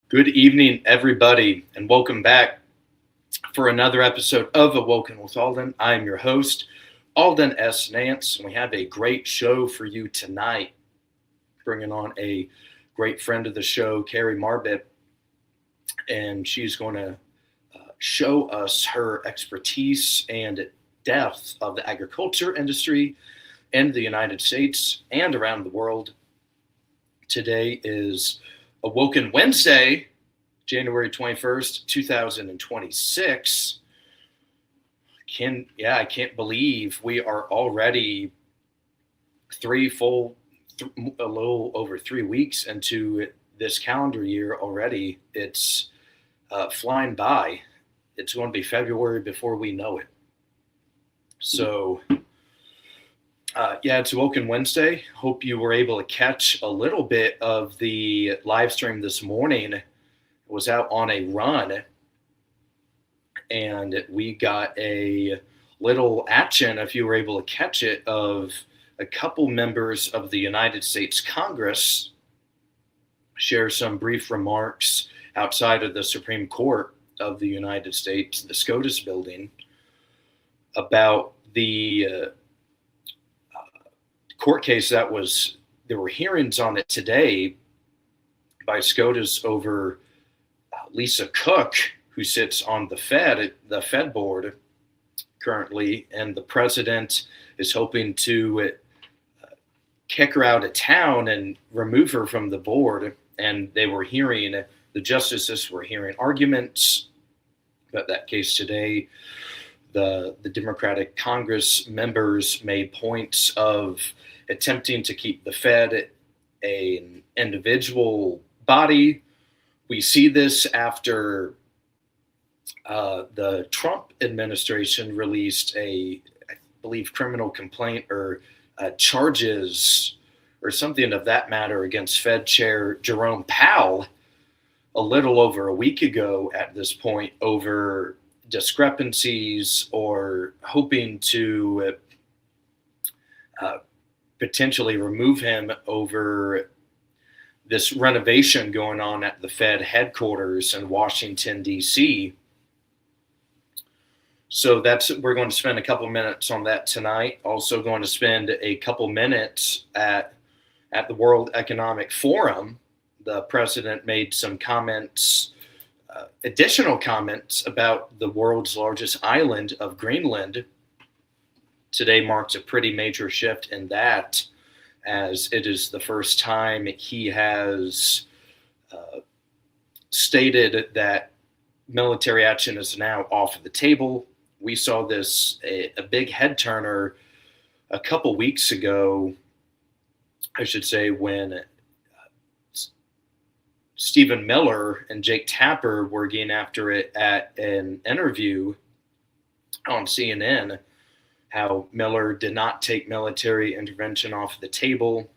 Good evening, everybody, and welcome back for another episode of Awoken with Aulden. I am your host, Aulden S. Nance, and we have a great show for you tonight. Bringing on a great friend of the show, Kerri Marbut, and she's going to show us her expertise and depth of the agriculture industry in the United States and around the world. Today is Awoken Wednesday, January 21st, 2026. I can't believe we are already a little over 3 weeks into this calendar year already. It's flying by. It's going to be February before we know it. So, it's Awoken Wednesday. Hope you were able to catch a little bit of the live stream this morning. Was out on a run, and we got a little action, if you were able to catch it, of a couple members of the United States Congress share some brief remarks outside of the Supreme Court of the United States, the SCOTUS building, about the court case there were hearings on it today by SCOTUS over Lisa Cook, who sits on the Fed board currently, and the president is hoping to kick her out of town and remove her from the board. And the justices were hearing arguments about that case today. The Democratic Congress members made points of attempting to keep the Fed an individual body. We see this after the Trump administration released I believe, criminal complaint or charges or something of that matter against Fed Chair Jerome Powell a little over a week ago at this point over discrepancies or hoping to potentially remove him over this renovation going on at the Fed headquarters in Washington, D.C. So we're going to spend a couple minutes on that tonight. Also going to spend a couple minutes at the World Economic Forum. The president made some comments, additional comments about the world's largest island of Greenland. Today marks a pretty major shift in that, as it is the first time he has stated that military action is now off the table. We saw this, a big head turner a couple weeks ago, I should say, when Stephen Miller and Jake Tapper were getting after it at an interview on CNN, how Miller did not take military intervention off the table.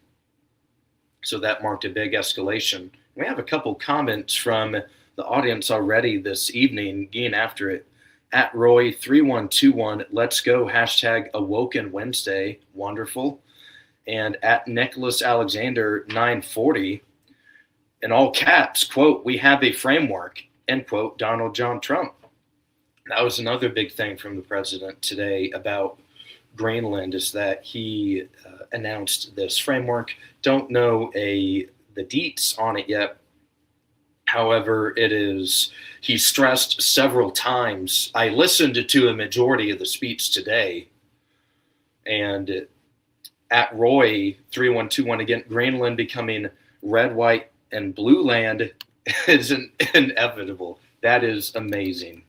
So that marked a big escalation. We have a couple comments from the audience already this evening getting after it. At Roy3121, let's go, hashtag Awoken Wednesday, wonderful. And at Nicholas Alexander 940, in all caps, quote, we have a framework, end quote, Donald John Trump. That was another big thing from the president today about Greenland, is that he announced this framework. Don't know the deets on it yet. However, he stressed several times. I listened to a majority of the speech today, and at Roy3121 again, Greenland becoming red, white, and blue land is inevitable. That is amazing.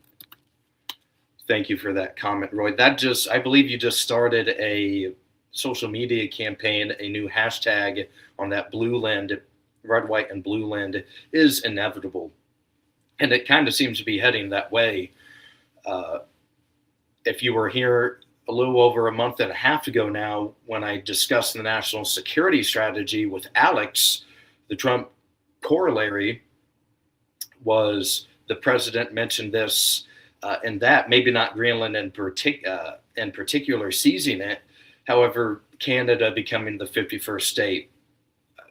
Thank you for that comment, Roy. I believe you just started a social media campaign, a new hashtag on that blue land, red, white, and blue land is inevitable. And it kind of seems to be heading that way. If you were here a little over a month and a half ago now, when I discussed the national security strategy with Alex, the Trump corollary was the president mentioned this and that, maybe not Greenland in particular seizing it. However, Canada becoming the 51st state,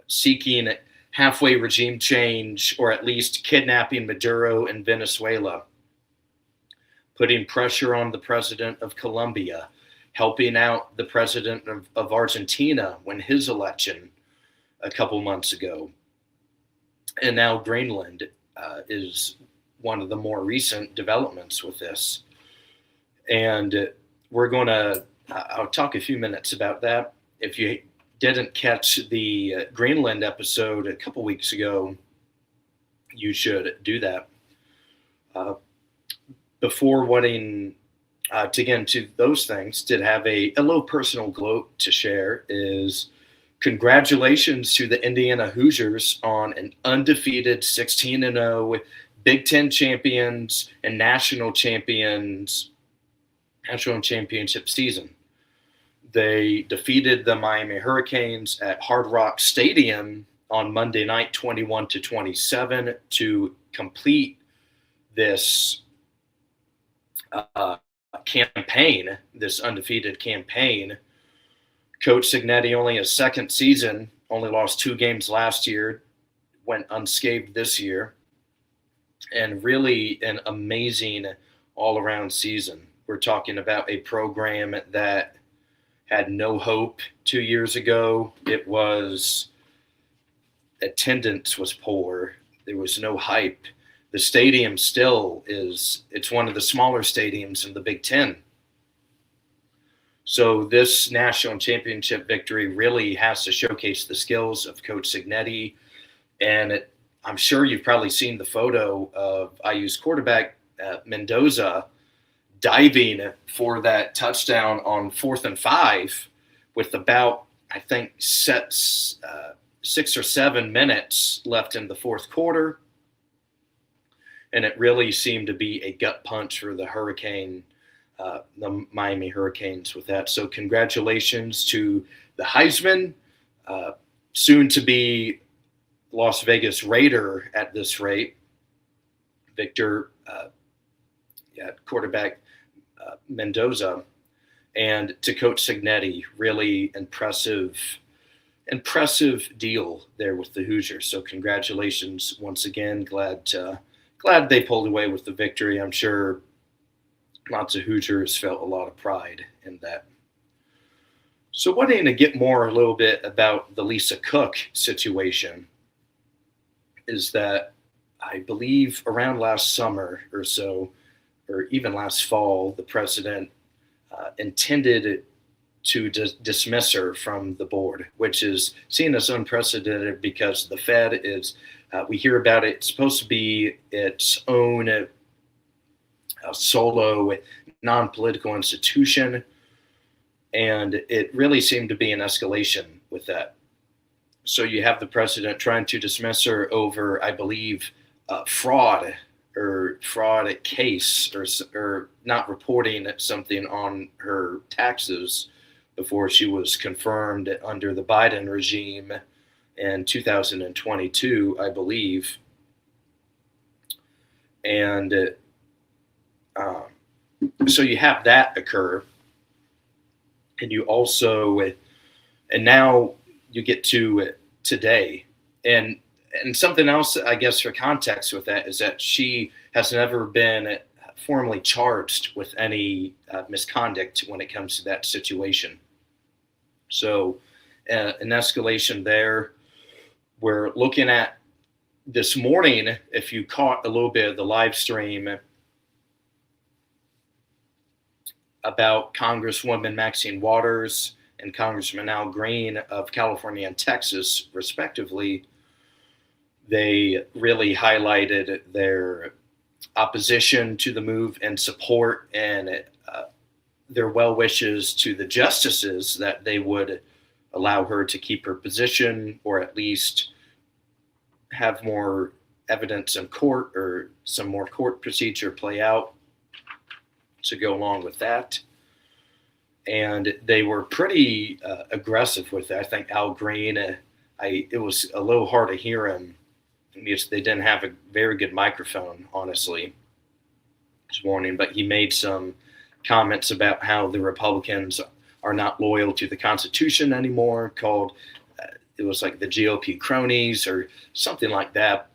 seeking halfway regime change, or at least kidnapping Maduro in Venezuela, putting pressure on the president of Colombia, helping out the president of Argentina when his election a couple months ago. And now Greenland is one of the more recent developments with this. And we're going to, I'll talk a few minutes about that. If you didn't catch the Greenland episode a couple weeks ago, you should do that. Before wanting to get into those things, did have a little personal gloat to share is congratulations to the Indiana Hoosiers on an undefeated 16-0 Big Ten champions and national championship season. They defeated the Miami Hurricanes at Hard Rock Stadium on Monday night, 21-27, to complete this campaign, this undefeated campaign. Coach Cignetti, only his second season, only lost 2 games last year, went unscathed this year, and really an amazing all-around season. We're talking about a program that had no hope 2 years ago. It was, attendance was poor. There was no hype. The stadium still is, it's one of the smaller stadiums in the Big Ten. So this national championship victory really has to showcase the skills of Coach Cignetti. And I'm sure you've probably seen the photo of IU's quarterback, Mendoza, diving for that touchdown on 4th and 5 with about, I think, 6 or 7 minutes left in the fourth quarter. And it really seemed to be a gut punch for the the Miami Hurricanes with that. So congratulations to the Heisman, soon to be Las Vegas Raider at this rate, Victor, quarterback Mendoza, and to Coach Cignetti. Really impressive deal there with the Hoosiers. So congratulations once again. Glad they pulled away with the victory. I'm sure lots of Hoosiers felt a lot of pride in that. So wanting to get more a little bit about the Lisa Cook situation is that I believe around last summer or so, or even last fall, the president intended to dismiss her from the board, which is seen as unprecedented because the Fed is, we hear about it, it's supposed to be its own solo non-political institution, and it really seemed to be an escalation with that. So you have the president trying to dismiss her over, I believe, fraud case, or not reporting something on her taxes before she was confirmed under the Biden regime in 2022, I believe. And so you have that occur, and you also, and now you get to today, and something else, I guess, for context with that is that she has never been formally charged with any misconduct when it comes to that situation. So an escalation there. We're looking at this morning, if you caught a little bit of the live stream, about Congresswoman Maxine Waters and Congressman Al Green of California and Texas, respectively. They really highlighted their opposition to the move and support, and their well wishes to the justices that they would allow her to keep her position, or at least have more evidence in court or some more court procedure play out to go along with that. And they were pretty aggressive with it. I think Al Green, it was a little hard to hear him because they didn't have a very good microphone, honestly, this morning. But he made some comments about how the Republicans are not loyal to the Constitution anymore. it was like the GOP cronies or something like that.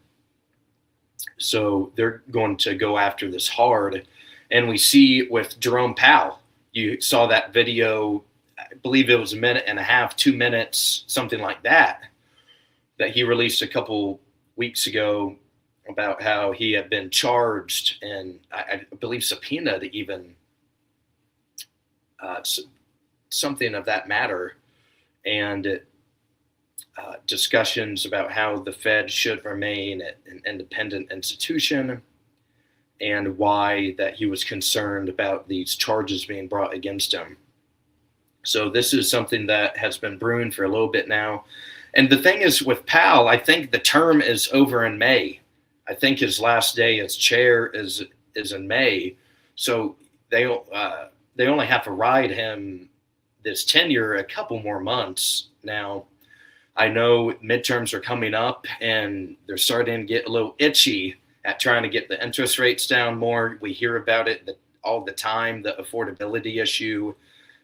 So they're going to go after this hard. And we see with Jerome Powell, you saw that video, I believe it was a minute and a half, 2 minutes, something like that, that he released a couple weeks ago about how he had been charged and I believe subpoenaed even, something of that matter, and discussions about how the Fed should remain an independent institution and why that he was concerned about these charges being brought against him. So this is something that has been brewing for a little bit now. And the thing is with Powell, I think the term is over in May. I think his last day as chair is in May. So they only have to ride him this tenure a couple more months. Now, I know midterms are coming up and they're starting to get a little itchy at trying to get the interest rates down more. We hear about it all the time. The affordability issue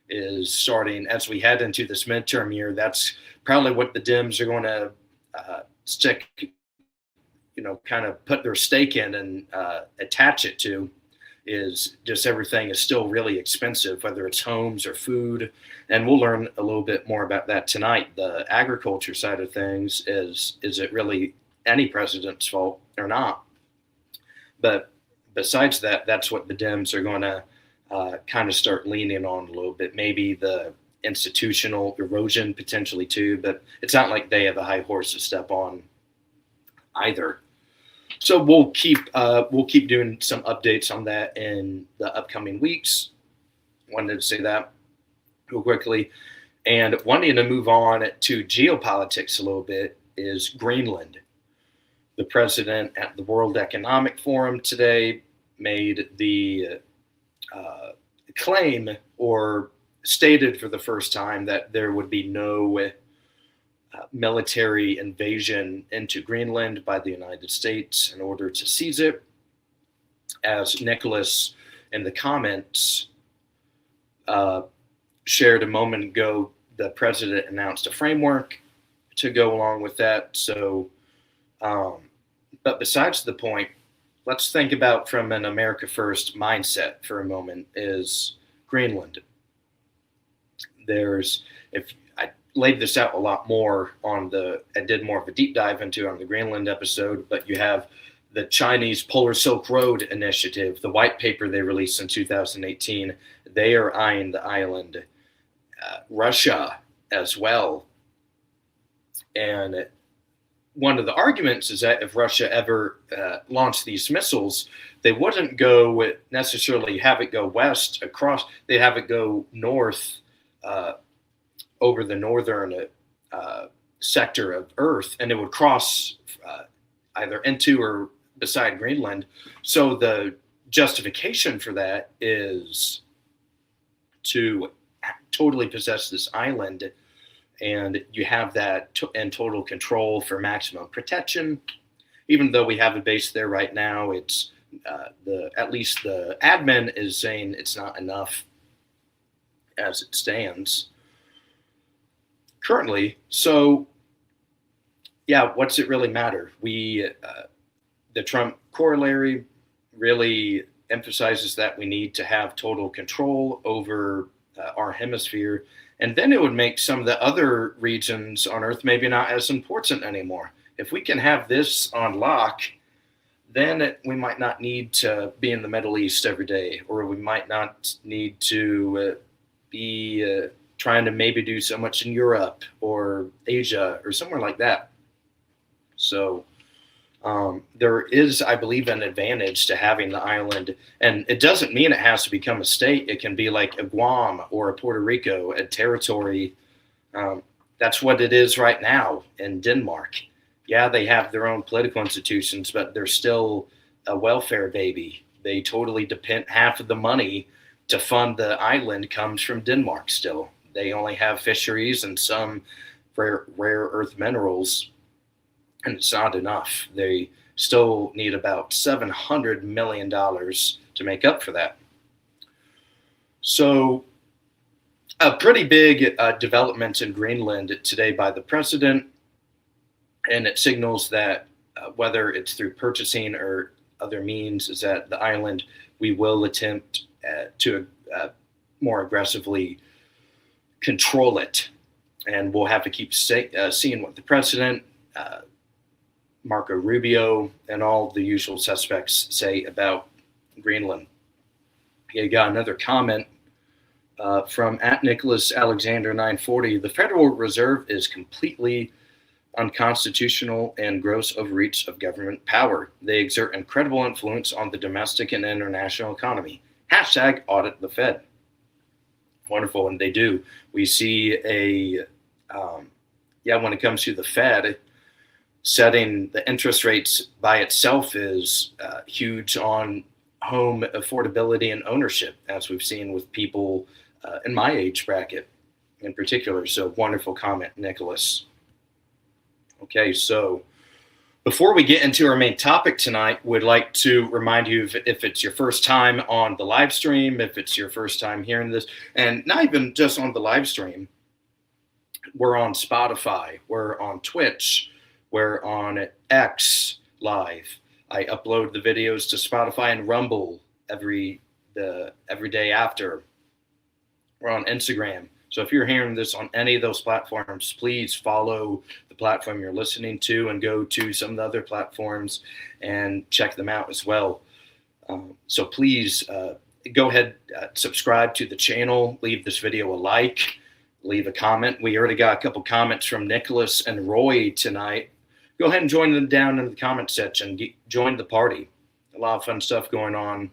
is starting as we head into this midterm year. That's probably what the Dems are going to stick, kind of put their stake in and attach it to, is just everything is still really expensive, whether it's homes or food. And we'll learn a little bit more about that tonight. The agriculture side of things, is it really any president's fault or not? But besides that, that's what the Dems are going to kind of start leaning on a little bit. Maybe the institutional erosion potentially too, but it's not like they have a high horse to step on either. So we'll keep doing some updates on that in the upcoming weeks. Wanted to say that real quickly. And wanting to move on to geopolitics a little bit is Greenland. The president at the World Economic Forum today made the claim, or stated for the first time, that there would be no military invasion into Greenland by the United States in order to seize it. As Nicholas in the comments shared a moment ago, the president announced a framework to go along with that. So, but besides the point, let's think about from an America First mindset for a moment, is Greenland. If I laid this out a lot more I did more of a deep dive into on the Greenland episode, but you have the Chinese Polar Silk Road Initiative, the white paper they released in 2018. They are eyeing the island. Russia as well. And one of the arguments is that if Russia ever launched these missiles, they wouldn't go necessarily have it go west across. They'd have it go north over the northern sector of Earth, and it would cross either into or beside Greenland. So the justification for that is to totally possess this island, and you have that in total control for maximum protection. Even though we have a base there right now, it's at least the admin is saying it's not enough as it stands currently. So yeah, what's it really matter? The Trump corollary really emphasizes that we need to have total control over our hemisphere, and then it would make some of the other regions on Earth maybe not as important anymore. If we can have this on lock, then we might not need to be in the Middle East every day, or we might not need to be trying to maybe do so much in Europe or Asia or somewhere like that. So there is, I believe, an advantage to having the island, and it doesn't mean it has to become a state. It can be like a Guam or a Puerto Rico, a territory. That's what it is right now in Denmark. Yeah, they have their own political institutions, but they're still a welfare baby. They totally depend. Half of the money to fund the island comes from Denmark still. They only have fisheries and some rare earth minerals, and it's not enough. They still need about $700 million to make up for that. So a pretty big development in Greenland today by the president, and it signals that whether it's through purchasing or other means, is that the island we will attempt to more aggressively control it, and we'll have to keep seeing what the president, Marco Rubio, and all the usual suspects say about Greenland. You got another comment from at Nicholas Alexander 940. The Federal Reserve is completely unconstitutional and gross overreach of government power. They exert incredible influence on the domestic and international economy. Hashtag audit the Fed. Wonderful, and they do. We see when it comes to the Fed, setting the interest rates by itself is huge on home affordability and ownership, as we've seen with people in my age bracket in particular. So wonderful comment, Nicholas. Okay, so before we get into our main topic tonight, we'd like to remind you if it's your first time on the live stream, if it's your first time hearing this, and not even just on the live stream, we're on Spotify, we're on Twitch, we're on X Live. I upload the videos to Spotify and Rumble every day after. We're on Instagram. So if you're hearing this on any of those platforms, please follow the platform you're listening to and go to some of the other platforms and check them out as well. So please go ahead, subscribe to the channel, leave this video a like, leave a comment. We already got a couple comments from Nicholas and Roy tonight. Go ahead and join them down in the comment section. Join the party. A lot of fun stuff going on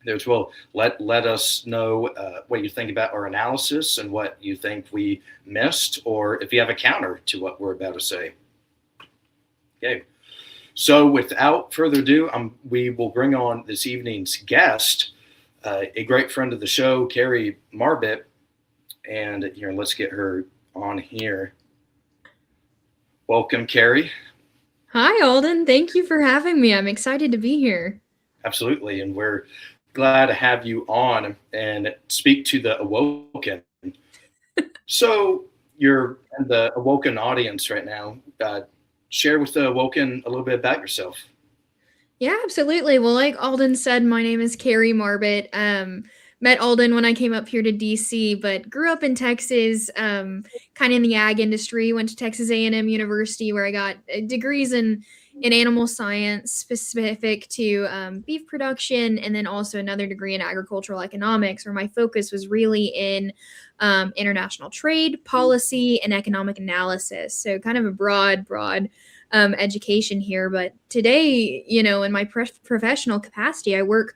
there as well. Let us know what you think about our analysis and what you think we missed, or if you have a counter to what we're about to say. Okay, so without further ado, we will bring on this evening's guest, a great friend of the show, Kerri Marbut, and here, let's get her on here. Welcome, Kerri. Hi, Aulden. Thank you for having me. I'm excited to be here. Absolutely, and we're glad to have you on and speak to the Awoken. So you're in the Awoken audience right now. Share with the Awoken a little bit about yourself. Yeah, absolutely. Well, like Aulden said, my name is Kerri Marbut. Met Aulden when I came up here to DC, but grew up in Texas, kind of in the ag industry. Went to Texas A&M University, where I got degrees in animal science specific to beef production, and then also another degree in agricultural economics, where my focus was really in international trade, policy, and economic analysis. So kind of a broad education here. But today, in my professional capacity, I work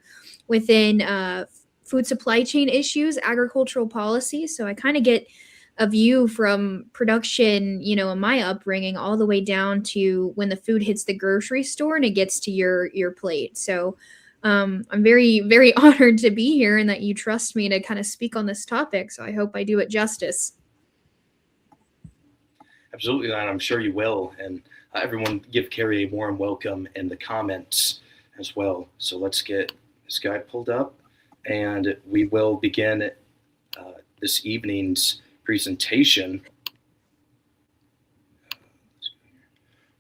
within food supply chain issues, agricultural policy. So I kind of get a view from production, in my upbringing, all the way down to when the food hits the grocery store and it gets to your plate. So I'm very, very honored to be here and that you trust me to kind of speak on this topic. So I hope I do it justice. Absolutely, and I'm sure you will. And everyone give Kerri a warm welcome in the comments as well. So let's get this guy pulled up, and we will begin this evening's presentation.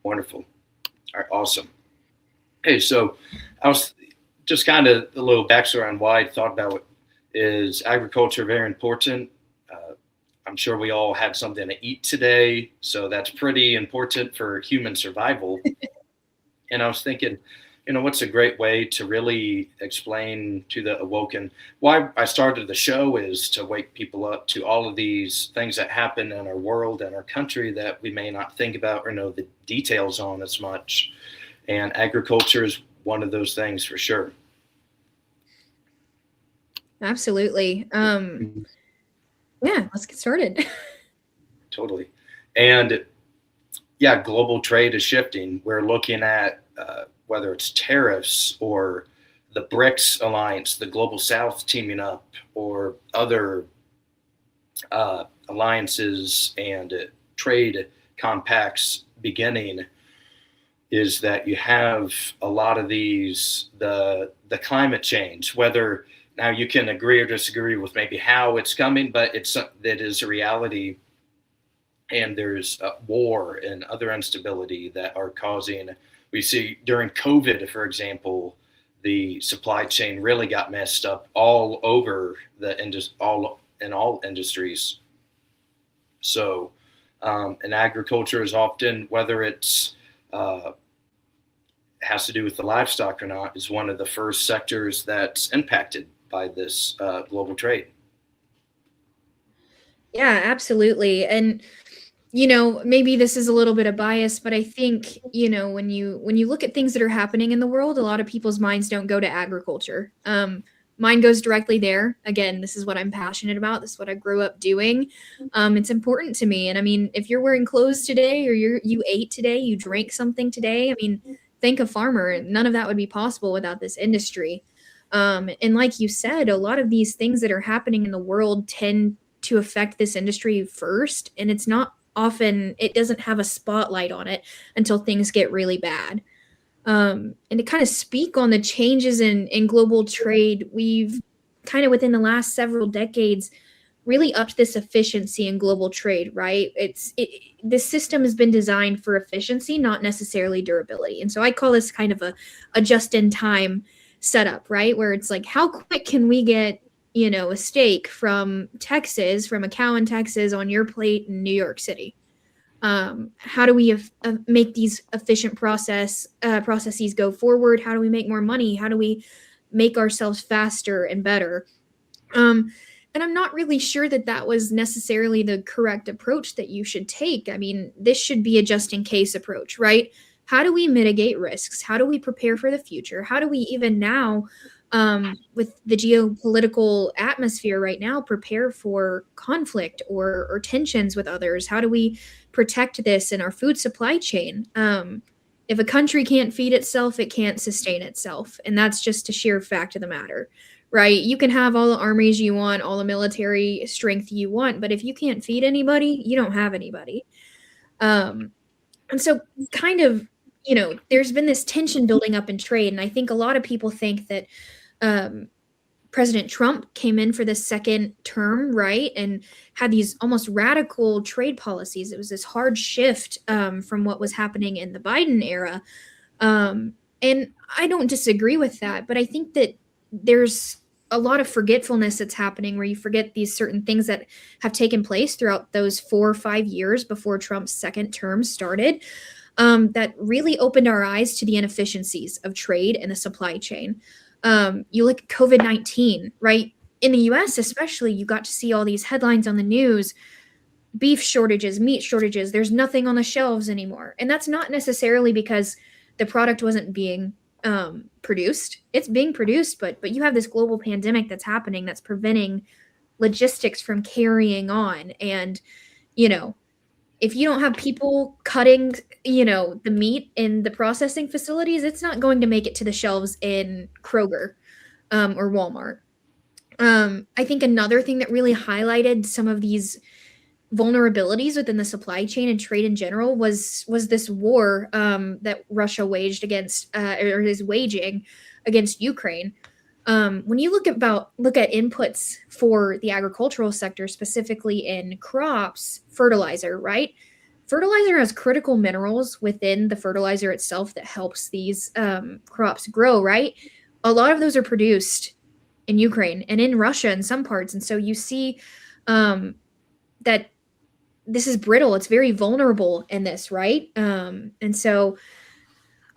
Wonderful. All right, awesome. Okay, so I was just kind of a little backstory on why I thought about it. Is agriculture very important? I'm sure we all had something to eat today, so that's pretty important for human survival. And I was thinking, what's a great way to really explain to the Awoken why I started the show is to wake people up to all of these things that happen in our world and our country that we may not think about or know the details on as much. And agriculture is one of those things for sure. Absolutely. Yeah, let's get started. Totally. And yeah, global trade is shifting. We're looking at whether it's tariffs or the BRICS alliance, the Global South teaming up, or other alliances and trade compacts beginning, is that you have a lot of these, the climate change, whether Now you can agree or disagree with maybe how it's coming, but that is a reality. And there's war and other instability that are causing. We see during COVID, for example, the supply chain really got messed up all over all in all industries. So, and agriculture is often, whether it's has to do with the livestock or not, is one of the first sectors that's impacted by this global trade. Yeah, absolutely. And maybe this is a little bit of bias, but I think, when you look at things that are happening in the world, a lot of people's minds don't go to agriculture. Mine goes directly there. Again, this is what I'm passionate about. This is what I grew up doing. It's important to me. And I mean, if you're wearing clothes today, or you ate today, you drank something today, I mean, thank a farmer. None of that would be possible without this industry. And like you said, a lot of these things that are happening in the world tend to affect this industry first, and it's not often, it doesn't have a spotlight on it until things get really bad. And to kind of speak on the changes in global trade, we've kind of within the last several decades really upped this efficiency in global trade, right? This system has been designed for efficiency, not necessarily durability. And so I call this kind of a just-in-time setup, right? Where it's like, how quick can we get a steak from Texas, from a cow in Texas on your plate in New York City? How do we make these efficient processes go forward? How do we make more money? How do we make ourselves faster and better? And I'm not really sure that that was necessarily the correct approach that you should take. I mean, this should be a just in case approach, right? How do we mitigate risks? How do we prepare for the future? How do we even now, with the geopolitical atmosphere right now, prepare for conflict or tensions with others? How do we protect this in our food supply chain? If a country can't feed itself, it can't sustain itself. And that's just a sheer fact of the matter, right? You can have all the armies you want, all the military strength you want, but if you can't feed anybody, you don't have anybody. And so kind of, there's been this tension building up in trade. And I think a lot of people think that President Trump came in for the second term, right, and had these almost radical trade policies. It was this hard shift from what was happening in the Biden era. And I don't disagree with that, but I think that there's a lot of forgetfulness that's happening where you forget these certain things that have taken place throughout those 4 or 5 years before Trump's second term started, that really opened our eyes to the inefficiencies of trade and the supply chain. You look at COVID-19, right? In the US, especially, you got to see all these headlines on the news, beef shortages, meat shortages, there's nothing on the shelves anymore. And that's not necessarily because the product wasn't being produced. It's being produced, but you have this global pandemic that's happening that's preventing logistics from carrying on. And, if you don't have people cutting, the meat in the processing facilities, it's not going to make it to the shelves in Kroger or Walmart. I think another thing that really highlighted some of these vulnerabilities within the supply chain and trade in general was this war that Russia waged against or is waging against Ukraine. When you look at inputs for the agricultural sector, specifically in crops, fertilizer, right? Fertilizer has critical minerals within the fertilizer itself that helps these crops grow, right? A lot of those are produced in Ukraine and in Russia in some parts. And so you see that this is brittle. It's very vulnerable in this, right? And so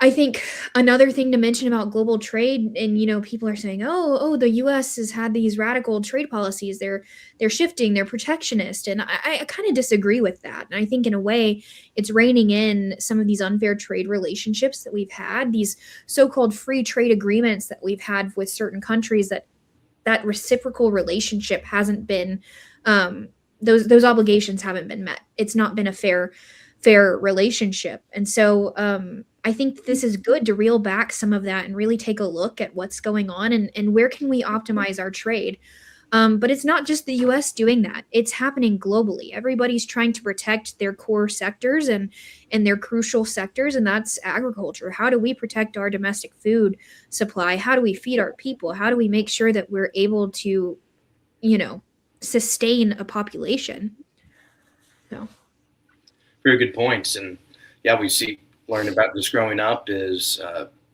I think another thing to mention about global trade, and people are saying, oh, the U.S. has had these radical trade policies. They're shifting. They're protectionist, and I kind of disagree with that. And I think in a way, it's reining in some of these unfair trade relationships that we've had, these so-called free trade agreements that we've had with certain countries. That reciprocal relationship hasn't been, those obligations haven't been met. It's not been a fair relationship, and so I think this is good to reel back some of that and really take a look at what's going on and where can we optimize our trade. But it's not just the US doing that. It's happening globally. Everybody's trying to protect their core sectors and their crucial sectors, and that's agriculture. How do we protect our domestic food supply? How do we feed our people? How do we make sure that we're able to, you know, sustain a population? So Very good points. And yeah, learn about this growing up is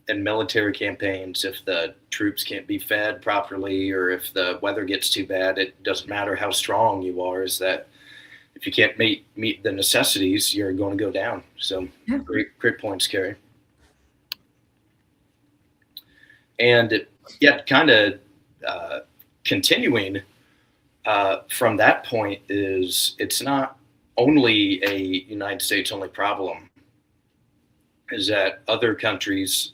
in military campaigns, if the troops can't be fed properly or if the weather gets too bad, it doesn't matter how strong you are, is that if you can't meet the necessities, you're going to go down. So yeah. great points, Kerri. And yet, kind of continuing from that point, is it's not only a United States only problem. Is that other countries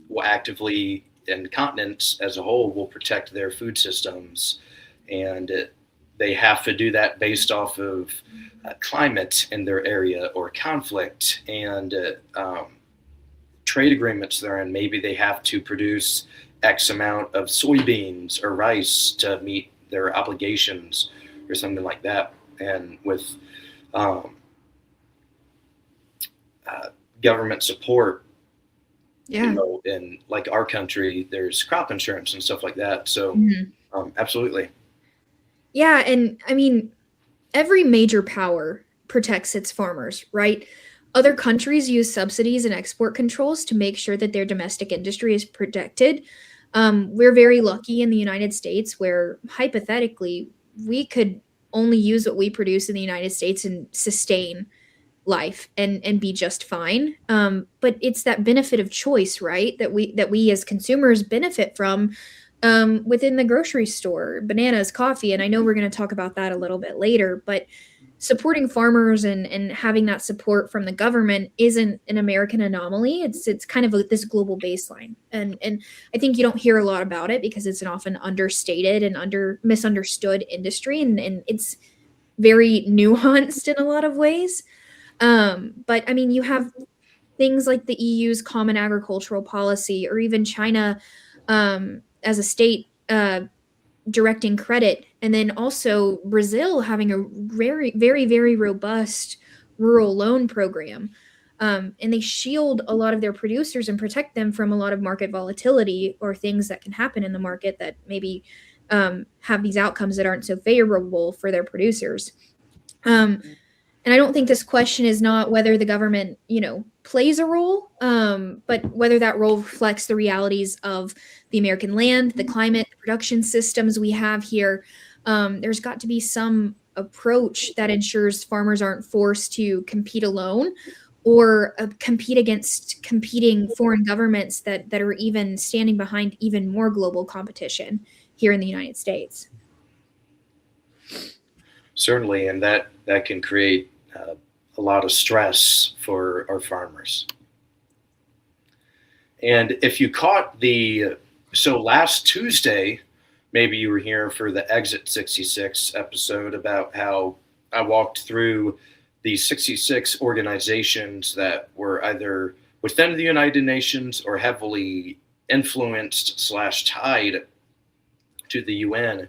will actively, and continents as a whole, will protect their food systems, and they have to do that based off of climate in their area or conflict and trade agreements they're in. Maybe they have to produce X amount of soybeans or rice to meet their obligations or something like that. And with government support, Yeah. in like our country, there's crop insurance and stuff like that. So absolutely. Yeah, and I mean, every major power protects its farmers, right? Other countries use subsidies and export controls to make sure that their domestic industry is protected. We're very lucky in the United States where hypothetically we could only use what we produce in the United States and sustain life and be just fine. But it's that benefit of choice, right? That we as consumers benefit from within the grocery store, bananas, coffee, and I know we're going to talk about that a little bit later. But supporting farmers and having that support from the government isn't an American anomaly. It's kind of this global baseline, and I think you don't hear a lot about it because it's an often understated and misunderstood industry, and it's very nuanced in a lot of ways. But I mean, you have things like the EU's common agricultural policy, or even China as a state directing credit, and then also Brazil having a very, very, very robust rural loan program. And they shield a lot of their producers and protect them from a lot of market volatility or things that can happen in the market that maybe have these outcomes that aren't so favorable for their producers. And I don't think this question is not whether the government, plays a role, but whether that role reflects the realities of the American land, the climate, the production systems we have here. There's got to be some approach that ensures farmers aren't forced to compete alone or compete against competing foreign governments that are even standing behind even more global competition here in the United States. Certainly, and that can create a lot of stress for our farmers. And if you caught so last Tuesday, maybe you were here for the Exit 66 episode about how I walked through the 66 organizations that were either within the United Nations or heavily influenced / tied to the UN.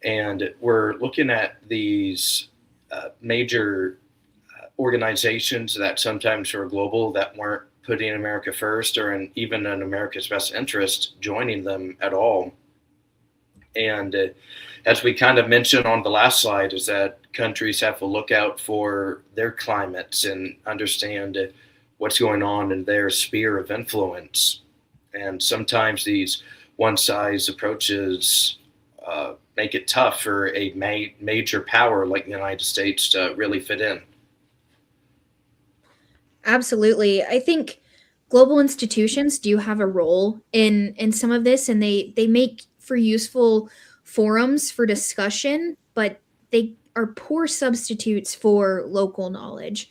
And we're looking at these major organizations that sometimes are global that weren't putting America first or even in America's best interest, joining them at all. And as we kind of mentioned on the last slide, is that countries have to look out for their climates and understand what's going on in their sphere of influence. And sometimes these one-size approaches make it tough for a major power like the United States to really fit in. Absolutely. I think global institutions do have a role in some of this, and they make for useful forums for discussion, but they are poor substitutes for local knowledge.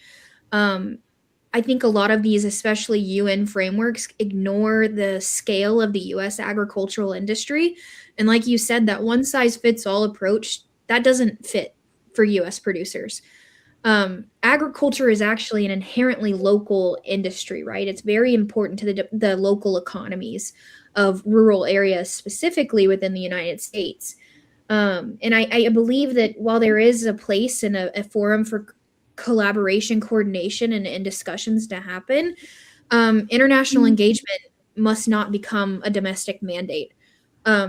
I think a lot of these, especially UN frameworks, ignore the scale of the US agricultural industry. And like you said, that one size fits all approach, that doesn't fit for US producers. Agriculture is actually an inherently local industry, right? It's very important to the local economies of rural areas, specifically within the United States. And I believe that while there is a place and a forum for collaboration, coordination, and discussions to happen, international engagement must not become a domestic mandate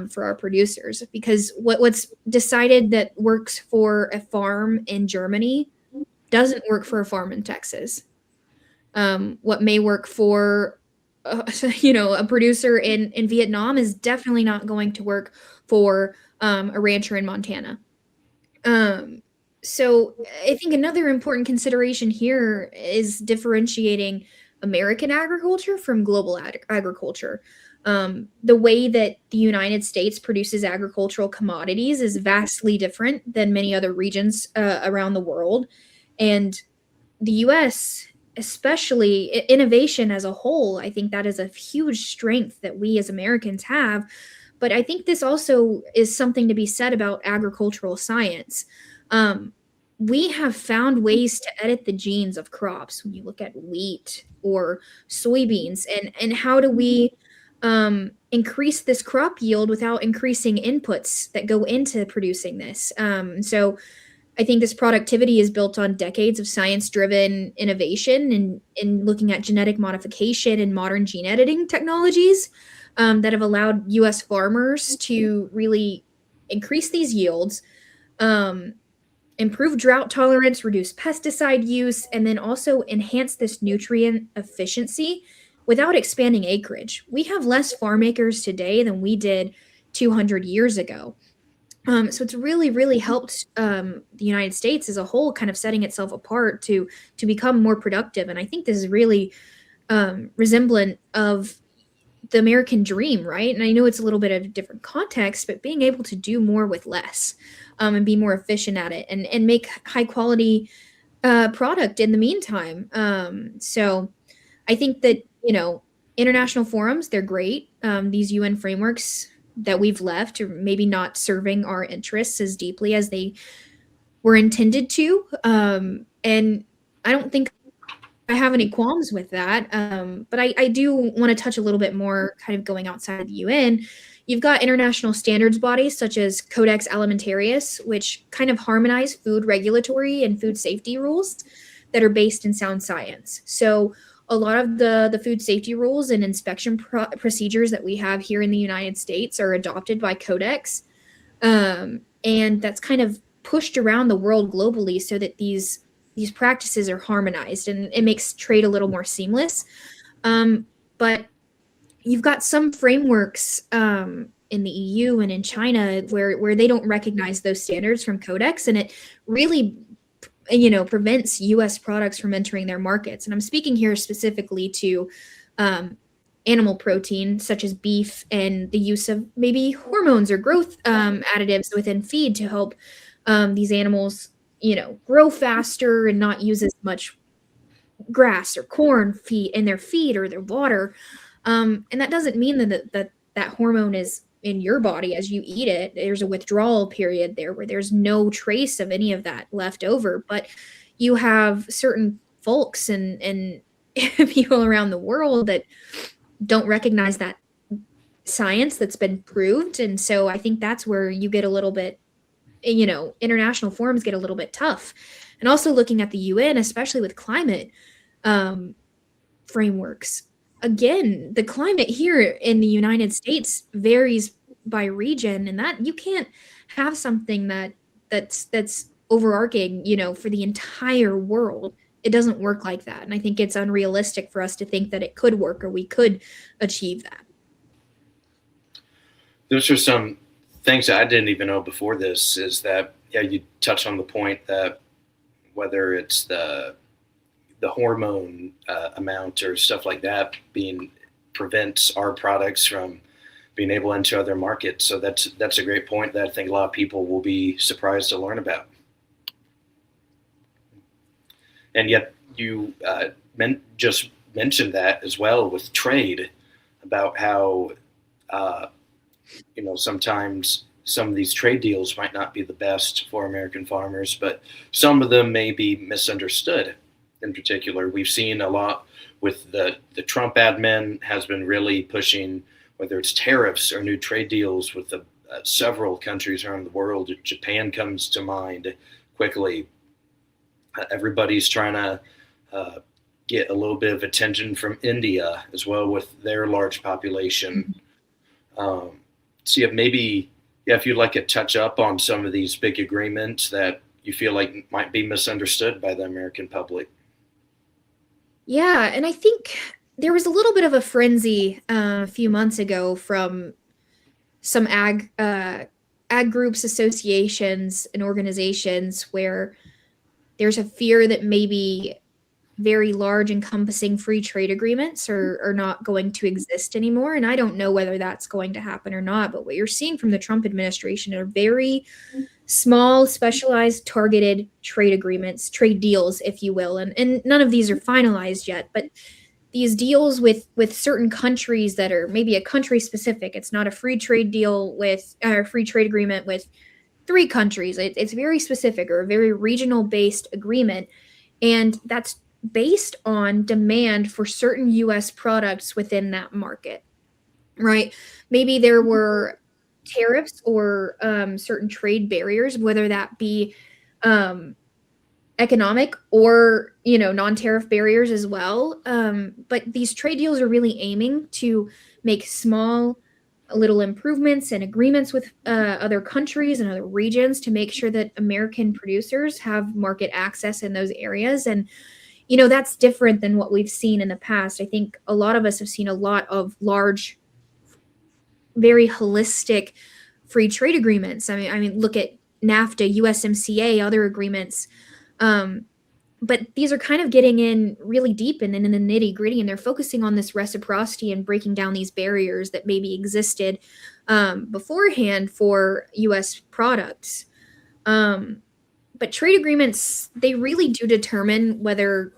for our producers, because what's decided that works for a farm in Germany doesn't work for a farm in Texas. What may work for a producer in Vietnam is definitely not going to work for a rancher in Montana. Um, so I think another important consideration here is differentiating American agriculture from global agriculture. The way that the United States produces agricultural commodities is vastly different than many other regions around the world. And the US, especially innovation as a whole, I think that is a huge strength that we as Americans have. But I think this also is something to be said about agricultural science. Um, we have found ways to edit the genes of crops when you look at wheat or soybeans, and how do we increase this crop yield without increasing inputs that go into producing this. So I think this productivity is built on decades of science-driven innovation and in looking at genetic modification and modern gene editing technologies that have allowed U.S. farmers to really increase these yields, um, improve drought tolerance, reduce pesticide use, and then also enhance this nutrient efficiency without expanding acreage. We have less farm acres today than we did 200 years ago. So it's really, really helped the United States as a whole, kind of setting itself apart to become more productive. And I think this is really resemblant of the American dream, right? And I know it's a little bit of a different context, but being able to do more with less, and be more efficient at it, and make high quality product in the meantime. So I think that, international forums, they're great. These UN frameworks that we've left are maybe not serving our interests as deeply as they were intended to. And I don't think I have any qualms with that. But I do want to touch a little bit more, kind of going outside of the UN. You've got international standards bodies such as Codex Alimentarius, which kind of harmonize food regulatory and food safety rules that are based in sound science. So a lot of the food safety rules and inspection procedures that we have here in the United States are adopted by Codex. And that's kind of pushed around the world globally so that these practices are harmonized, and it makes trade a little more seamless. But you've got some frameworks in the EU and in China where they don't recognize those standards from Codex, and it really prevents U.S. products from entering their markets. And I'm speaking here specifically to animal protein, such as beef, and the use of maybe hormones or growth additives within feed to help these animals, grow faster and not use as much grass or corn feed in their feed or their water. And that doesn't mean that hormone is in your body as you eat it. There's a withdrawal period there where there's no trace of any of that left over. But you have certain folks and people around the world that don't recognize that science that's been proved. And so I think that's where you get a little bit, international forums get a little bit tough. And also looking at the UN, especially with climate frameworks. Again, the climate here in the United States varies by region, and that you can't have something that's overarching, for the entire world. It doesn't work like that. And I think it's unrealistic for us to think that it could work or we could achieve that. Those are some things that I didn't even know before this, is that, you touched on the point that whether it's the hormone amount or stuff like that prevents our products from being able to enter other markets. So that's a great point that I think a lot of people will be surprised to learn about. And yet you just mentioned that as well with trade, about how sometimes some of these trade deals might not be the best for American farmers, but some of them may be misunderstood. In particular, we've seen a lot with the Trump admin has been really pushing, whether it's tariffs or new trade deals with several countries around the world. Japan comes to mind quickly. Everybody's trying to uh, get a little bit of attention from India as well with their large population. Mhm. Um, so yeah, maybe yeah, if you'd like to touch up on some of these big agreements that you feel like might be misunderstood by the American public. Yeah, and I think there was a little bit of a frenzy a few months ago from some ag groups, associations, and organizations where there's a fear that maybe very large encompassing free trade agreements are not going to exist anymore. And I don't know whether that's going to happen or not. But what you're seeing from the Trump administration are very small, specialized, targeted trade agreements, trade deals, if you will. And none of these are finalized yet, but these deals with certain countries that are maybe a country specific. It's not a free trade deal with a free trade agreement with three countries. It's very specific or a very regional based agreement, and that's based on demand for certain US products within that market, right? Maybe there were tariffs or certain trade barriers, whether that be um, economic or non-tariff barriers as well. But these trade deals are really aiming to make small little improvements and agreements with other countries and other regions to make sure that American producers have market access in those areas. And that's different than what we've seen in the past. I think a lot of us have seen a lot of large, very holistic free trade agreements. I mean, look at NAFTA, USMCA, other agreements. Um, but these are kind of getting in really deep and in the nitty gritty, and they're focusing on this reciprocity and breaking down these barriers that maybe existed beforehand for U.S. products. But trade agreements, they really do determine whether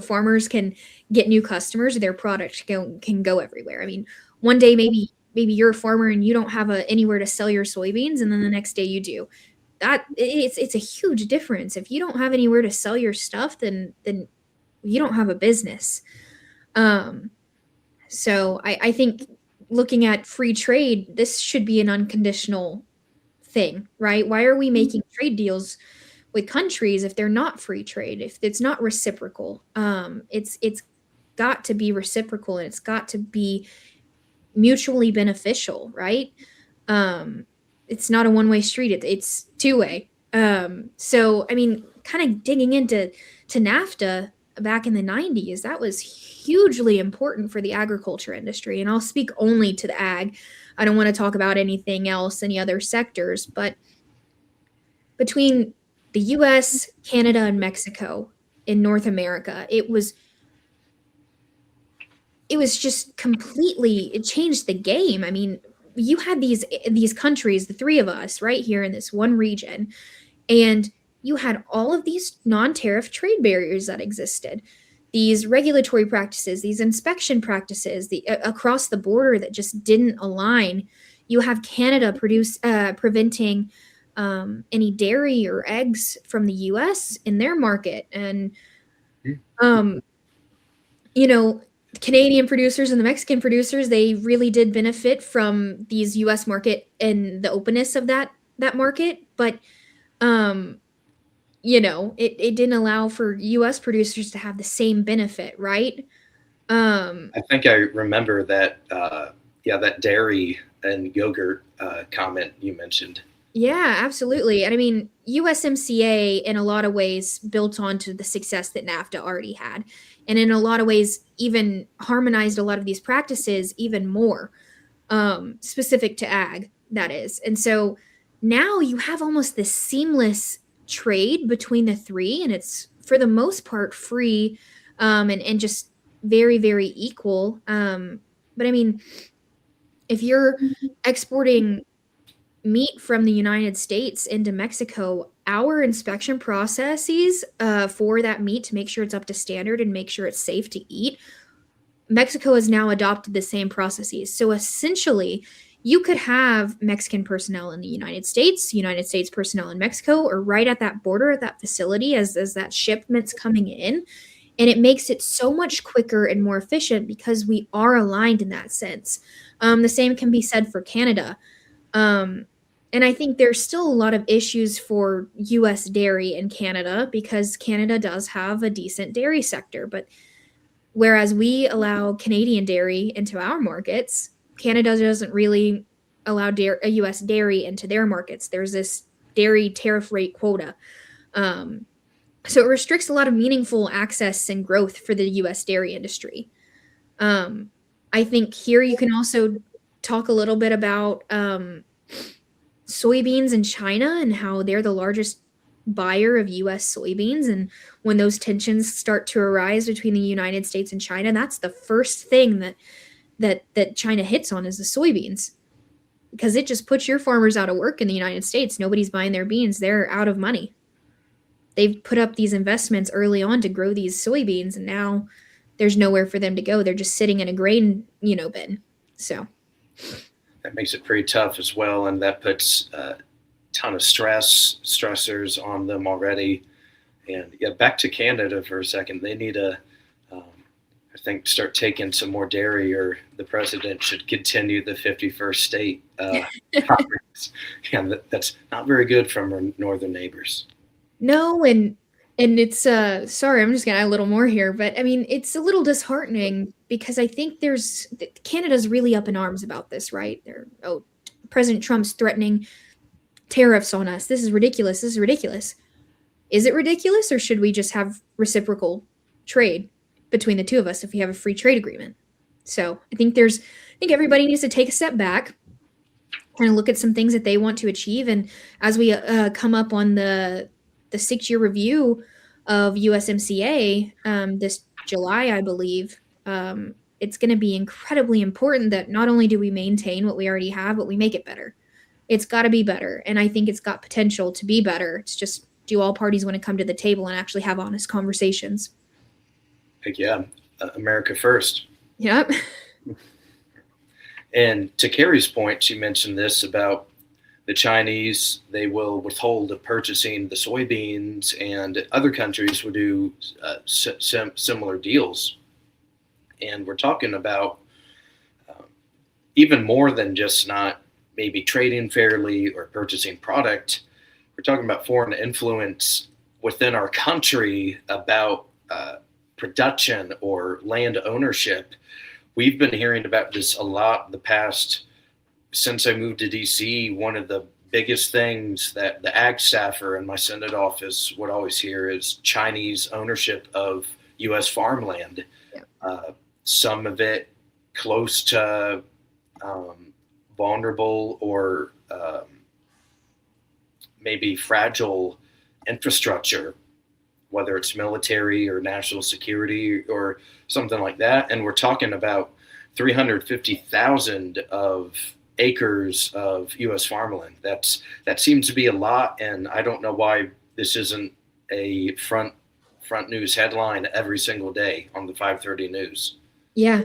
farmers can get new customers, their product can go everywhere. I mean, one day maybe you're a farmer and you don't have anywhere to sell your soybeans, and then the next day you do. It's a huge difference. If you don't have anywhere to sell your stuff, then you don't have a business. Um, so I think looking at free trade, this should be an unconditional thing, right? Why are we making trade deals with countries if they're not free trade, if it's not reciprocal? It's got to be reciprocal, and it's got to be mutually beneficial, right? Um, it's not a one-way street. It's two-way. So I mean, kind of digging into NAFTA back in the 90s, that was hugely important for the agriculture industry. And I'll speak only to the ag. I don't want to talk about anything else, any other sectors, but between the US, Canada, and Mexico in North America, it was just completely, it changed the game. I mean, you had these countries, the three of us right here in this one region, and you had all of these non-tariff trade barriers that existed, these regulatory practices, these inspection practices, across the border that just didn't align. You have Canada preventing any dairy or eggs from the US in their market. And um, you know, Canadian producers and the Mexican producers, they really did benefit from these US market and the openness of that market. But um, it didn't allow for US producers to have the same benefit, right? Um, I think I remember that. Yeah, that dairy and yogurt comment you mentioned. yeah, absolutely. And I mean, USMCA in a lot of ways built onto the success that NAFTA already had. And in a lot of ways, even harmonized a lot of these practices even more, specific to ag, that is. And so now you have almost this seamless trade between the three, and it's for the most part free, and just very, very equal. But I mean, if you're exporting meat from the United States into Mexico, our inspection processes for that meat to make sure it's up to standard and make sure it's safe to eat, Mexico has now adopted the same processes. So essentially, you could have Mexican personnel in the United States personnel in Mexico, or right at that border, at that facility, as that shipment's coming in. And it makes it so much quicker and more efficient because we are aligned in that sense. The same can be said for Canada. And I think there's still a lot of issues for US dairy in Canada because Canada does have a decent dairy sector. But whereas we allow Canadian dairy into our markets, Canada doesn't really allow a US dairy into their markets. There's this dairy tariff rate quota. Um, so it restricts a lot of meaningful access and growth for the US dairy industry. Um, I think here you can also talk a little bit about soybeans in China and how they're the largest buyer of US soybeans. And when those tensions start to arise between the United States and China, that's the first thing that China hits on is the soybeans. Because it just puts your farmers out of work in the United States. Nobody's buying their beans. They're out of money. They've put up these investments early on to grow these soybeans, and now there's nowhere for them to go. They're just sitting in a grain, bin. So that makes it pretty tough as well, and that puts a ton of stressors on them already. And yeah, back to Canada for a second. They need to, I think, start taking some more dairy, or the president should continue the 51st state conference. Yeah, that's not very good from our northern neighbors. No, and it's sorry, I'm just gonna add a little more here, but I mean it's a little disheartening because I think Canada's really up in arms about this, right? President Trump's threatening tariffs on us. This is ridiculous. This is ridiculous. Is it ridiculous, or should we just have reciprocal trade between the two of us if we have a free trade agreement? So I think everybody needs to take a step back and look at some things that they want to achieve. And as we come up on the 6-year review of USMCA this July, I believe, it's going to be incredibly important that not only do we maintain what we already have, but we make it better. It's got to be better. And I think it's got potential to be better. It's just, do all parties want to come to the table and actually have honest conversations? Heck yeah. America first. Yep. And to Kerri's point, she mentioned this about the Chinese. They will withhold the purchasing the soybeans, and other countries will do similar deals. And we're talking about even more than just not maybe trading fairly or purchasing product. We're talking about foreign influence within our country about production or land ownership. We've been hearing about this a lot since I moved to DC. One of the biggest things that the ag staffer in my Senate office would always hear is Chinese ownership of U.S. farmland. Yeah. Some of it close to vulnerable or maybe fragile infrastructure, whether it's military or national security or something like that. And we're talking about 350,000 of acres of U.S. farmland. That seems to be a lot, and I don't know why this isn't a front news headline every single day on the 5:30 news. Yeah.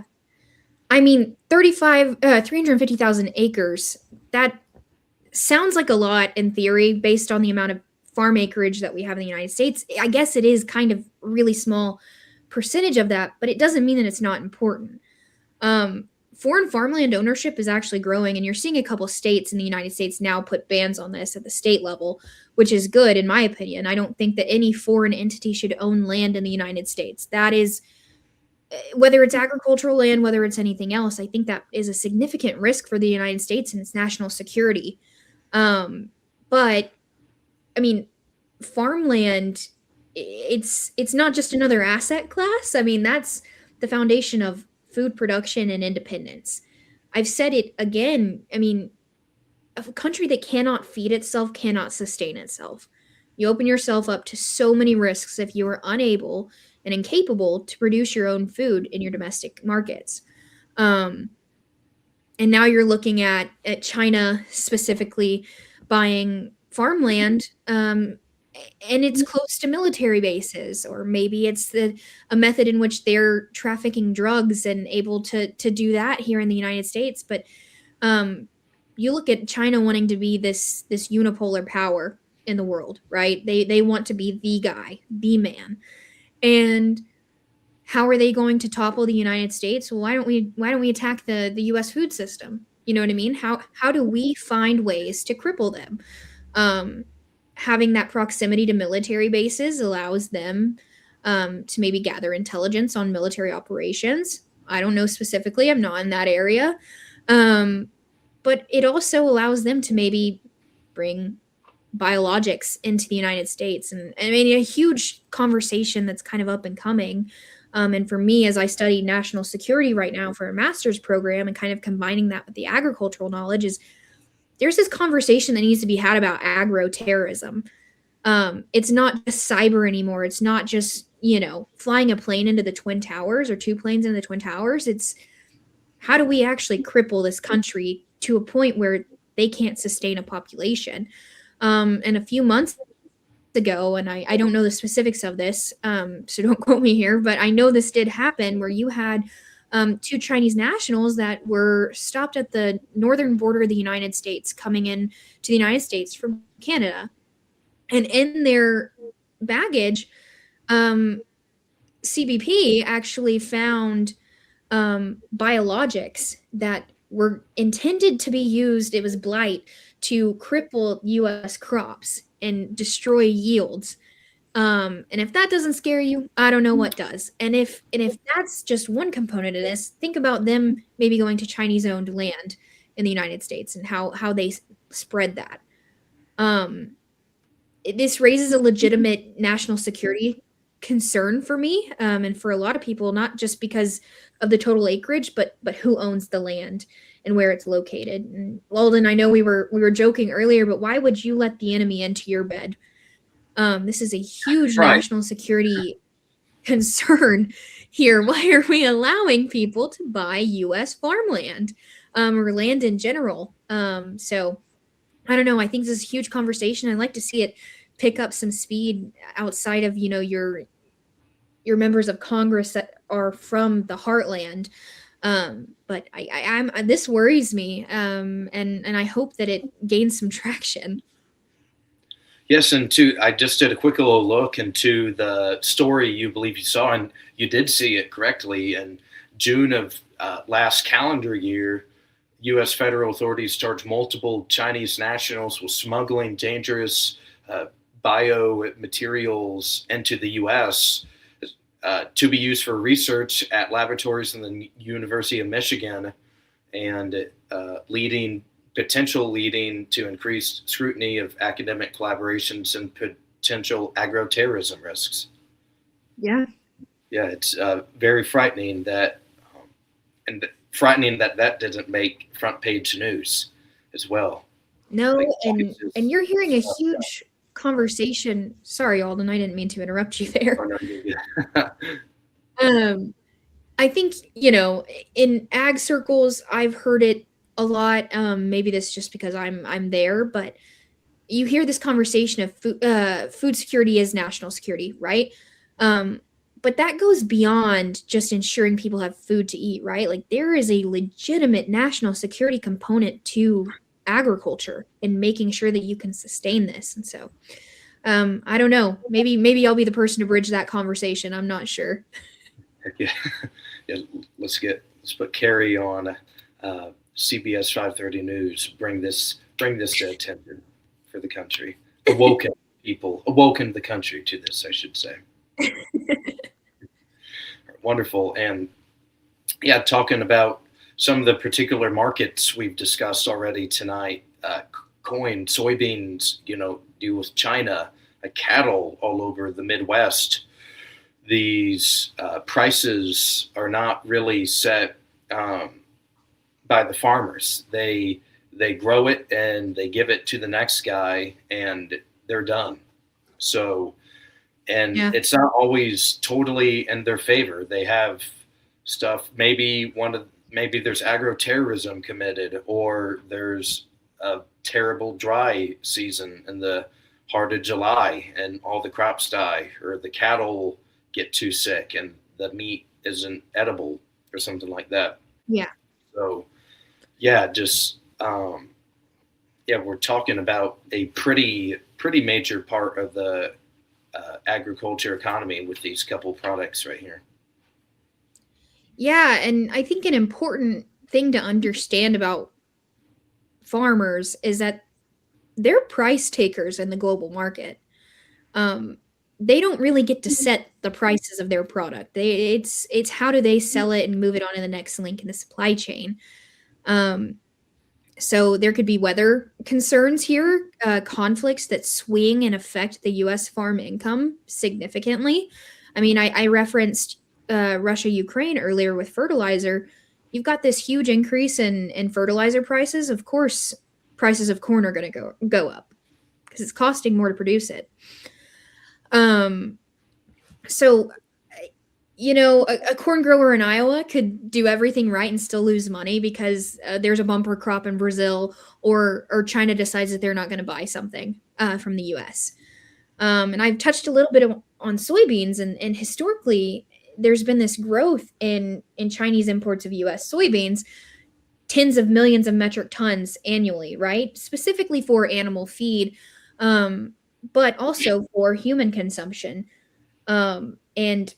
I mean, 350,000 acres, that sounds like a lot in theory based on the amount of farm acreage that we have in the United States. I guess it is kind of really small percentage of that, but it doesn't mean that it's not important. Foreign farmland ownership is actually growing, and you're seeing a couple states in the United States now put bans on this at the state level, which is good in my opinion. I don't think that any foreign entity should own land in the United States. That is, whether it's agricultural land, whether it's anything else, I think that is a significant risk for the United States and its national security. But I mean, farmland, it's not just another asset class. I mean, that's the foundation of food production and independence. I've said it again. I mean, a country that cannot feed itself cannot sustain itself. You open yourself up to so many risks if you are unable and incapable to produce your own food in your domestic markets. And now you're looking at China specifically buying farmland, and it's close to military bases, or maybe it's a method in which they're trafficking drugs and able to do that here in the United States. But you look at China wanting to be this unipolar power in the world, right? They want to be the guy, the man. And how are they going to topple the United States? Well, why don't we attack the US food system? You know what I mean? How do we find ways to cripple them? Um, Having that proximity to military bases allows them to maybe gather intelligence on military operations. I don't know specifically, I'm not in that area. Um, but it also allows them to maybe bring biologics into the United States. And I mean, a huge conversation that's kind of up and coming. And for me, as I study national security right now for a master's program and kind of combining that with the agricultural knowledge, is there's this conversation that needs to be had about agro-terrorism. It's not just cyber anymore. It's not just, flying a plane into the Twin Towers or two planes into the Twin Towers. It's how do we actually cripple this country to a point where they can't sustain a population? And a few months ago, and I don't know the specifics of this, so don't quote me here, but I know this did happen where you had two Chinese nationals that were stopped at the northern border of the United States coming in to the United States from Canada. And in their baggage, CBP actually found biologics that were intended to be used, it was blight, to cripple U.S. crops and destroy yields. And if that doesn't scare you, I don't know what does. And if that's just one component of this, think about them maybe going to Chinese-owned land in the United States and how they spread that. This raises a legitimate national security concern for me, and for a lot of people, not just because of the total acreage, but who owns the land and where it's located. And Aulden, I know we were joking earlier, but why would you let the enemy into your bed? This is a huge national security concern here. Why are we allowing people to buy U.S. farmland or land in general? So I don't know. I think this is a huge conversation. I'd like to see it pick up some speed outside of your members of Congress that are from the heartland. But I'm this worries me, and I hope that it gains some traction. Yes, and I just did a quick little look into the story you believe you saw, and you did see it correctly. In June of last calendar year, U.S. federal authorities charged multiple Chinese nationals with smuggling dangerous biomaterials into the U.S. To be used for research at laboratories in the University of Michigan, and leading to increased scrutiny of academic collaborations and potential agro-terrorism risks. Yeah. Yeah, it's very frightening that that didn't make front page news as well. No, and you're hearing a huge conversation. Sorry, Aulden, I didn't mean to interrupt you there. I think, in ag circles, I've heard it a lot. Maybe this just because I'm there, but you hear this conversation of food security is national security, right? But that goes beyond just ensuring people have food to eat, right? Like there is a legitimate national security component to agriculture and making sure that you can sustain this. And so, I don't know. Maybe I'll be the person to bridge that conversation. I'm not sure. Yeah, let's put Kerri on CBS 530 News. Bring this to attention for the country. Awoken the country to this, I should say. Wonderful. And yeah, talking about some of the particular markets we've discussed already tonight, corn, soybeans, deal with China, cattle all over the Midwest. These prices are not really set by the farmers. They grow it and they give it to the next guy and they're done. So, It's not always totally in their favor. They have stuff. Maybe there's agro-terrorism committed, or there's a terrible dry season in the heart of July and all the crops die, or the cattle get too sick and the meat isn't edible or something like that. Yeah. So yeah, just we're talking about a pretty major part of the agriculture economy with these couple products right here. Yeah, and I think an important thing to understand about farmers is that they're price takers in the global market. They don't really get to set the prices of their product. It's how do they sell it and move it on to the next link in the supply chain. So there could be weather concerns here, conflicts that swing and affect the U.S. farm income significantly. I mean, I referenced Russia, Ukraine earlier with fertilizer. You've got this huge increase in fertilizer prices. Of course, prices of corn are going to go up because it's costing more to produce it. So, a corn grower in Iowa could do everything right and still lose money because there's a bumper crop in Brazil, or China decides that they're not going to buy something from the U.S. And I've touched a little bit on soybeans, and historically, there's been this growth in Chinese imports of U.S. soybeans, tens of millions of metric tons annually, right? Specifically for animal feed, but also for human consumption. And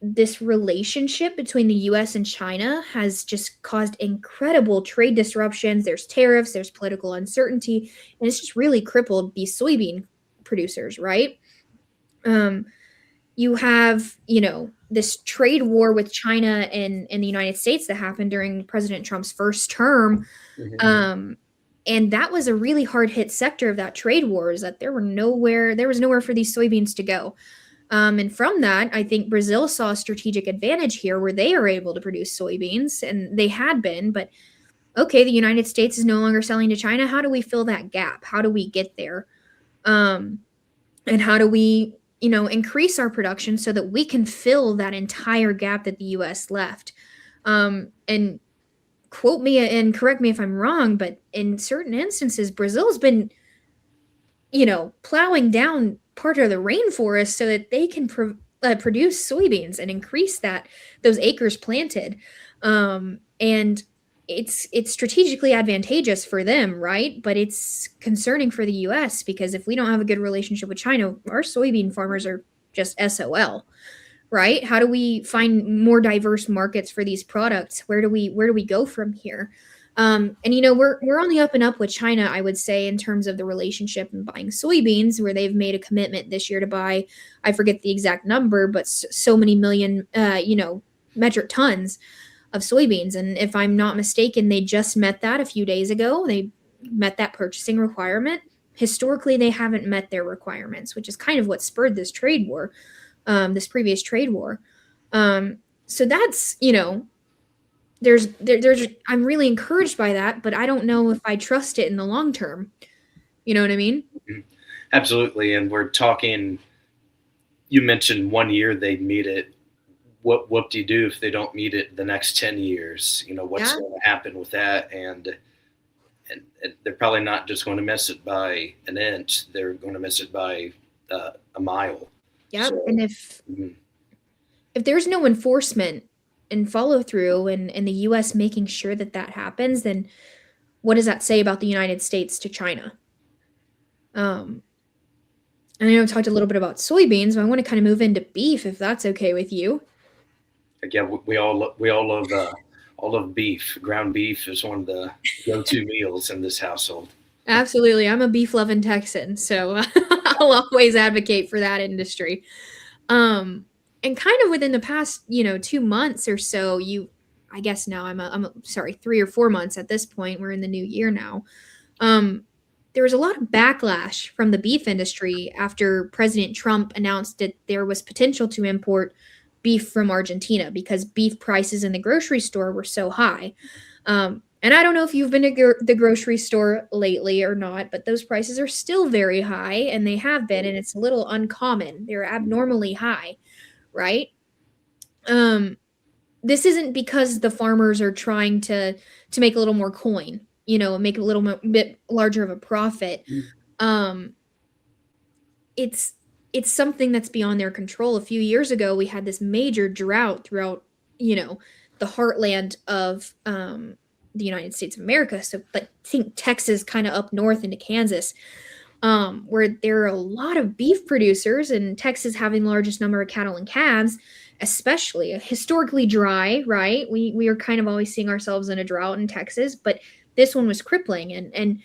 this relationship between the US and China has just caused incredible trade disruptions. There's tariffs, there's political uncertainty, and it's just really crippled these soybean producers, right? You have, this trade war with China and the United States that happened during President Trump's first term. Mm-hmm. And that was a really hard hit sector of that trade war, is that there was nowhere for these soybeans to go. And from that, I think Brazil saw a strategic advantage here where they are able to produce soybeans, and they had been, but okay, the United States is no longer selling to China. How do we fill that gap? How do we get there? And how do we, increase our production so that we can fill that entire gap that the US left? And quote me and correct me if I'm wrong, but in certain instances, Brazil's been, plowing down part of the rainforest so that they can produce soybeans and increase those acres planted. And it's strategically advantageous for them, right? But it's concerning for the US because if we don't have a good relationship with China, our soybean farmers are just SOL, right? How do we find more diverse markets for these products? Where do we go from here? And we're on the up and up with China, I would say, in terms of the relationship and buying soybeans, where they've made a commitment this year to buy, I forget the exact number, but so many million, metric tons of soybeans. And if I'm not mistaken, they just met that a few days ago. They met that purchasing requirement. Historically, they haven't met their requirements, which is kind of what spurred this trade war, this previous trade war. So that's, there's I'm really encouraged by that, but I don't know if I trust it in the long term. You know what I mean? Absolutely. And we're talking, you mentioned 1 year they'd meet it. What do you do if they don't meet it the next 10 years? What's going to happen with that? And they're probably not just going to miss it by an inch. They're going to miss it by a mile. Yeah. So, and if there's no enforcement and follow through and the US making sure that happens, then what does that say about the United States to China? And I know I talked a little bit about soybeans, but I want to kind of move into beef, if that's okay with you. Again, we all love beef. Ground beef is one of the go-to meals in this household. Absolutely. I'm a beef loving Texan, so I'll always advocate for that industry. And kind of within the past, 2 months or so, I guess now I'm sorry, 3 or 4 months at this point, we're in the new year now. There was a lot of backlash from the beef industry after President Trump announced that there was potential to import beef from Argentina because beef prices in the grocery store were so high. And I don't know if you've been to the grocery store lately or not, but those prices are still very high, and they have been, and it's a little uncommon. They're abnormally high, right? This isn't because the farmers are trying to make a little more coin, make a little bit larger of a profit. It's something that's beyond their control. A few years ago, we had this major drought throughout, the heartland of the United States of America. So, but think Texas, kind of up north into Kansas, where there are a lot of beef producers, and Texas having the largest number of cattle and calves, especially historically dry, right? We are kind of always seeing ourselves in a drought in Texas, but this one was crippling, and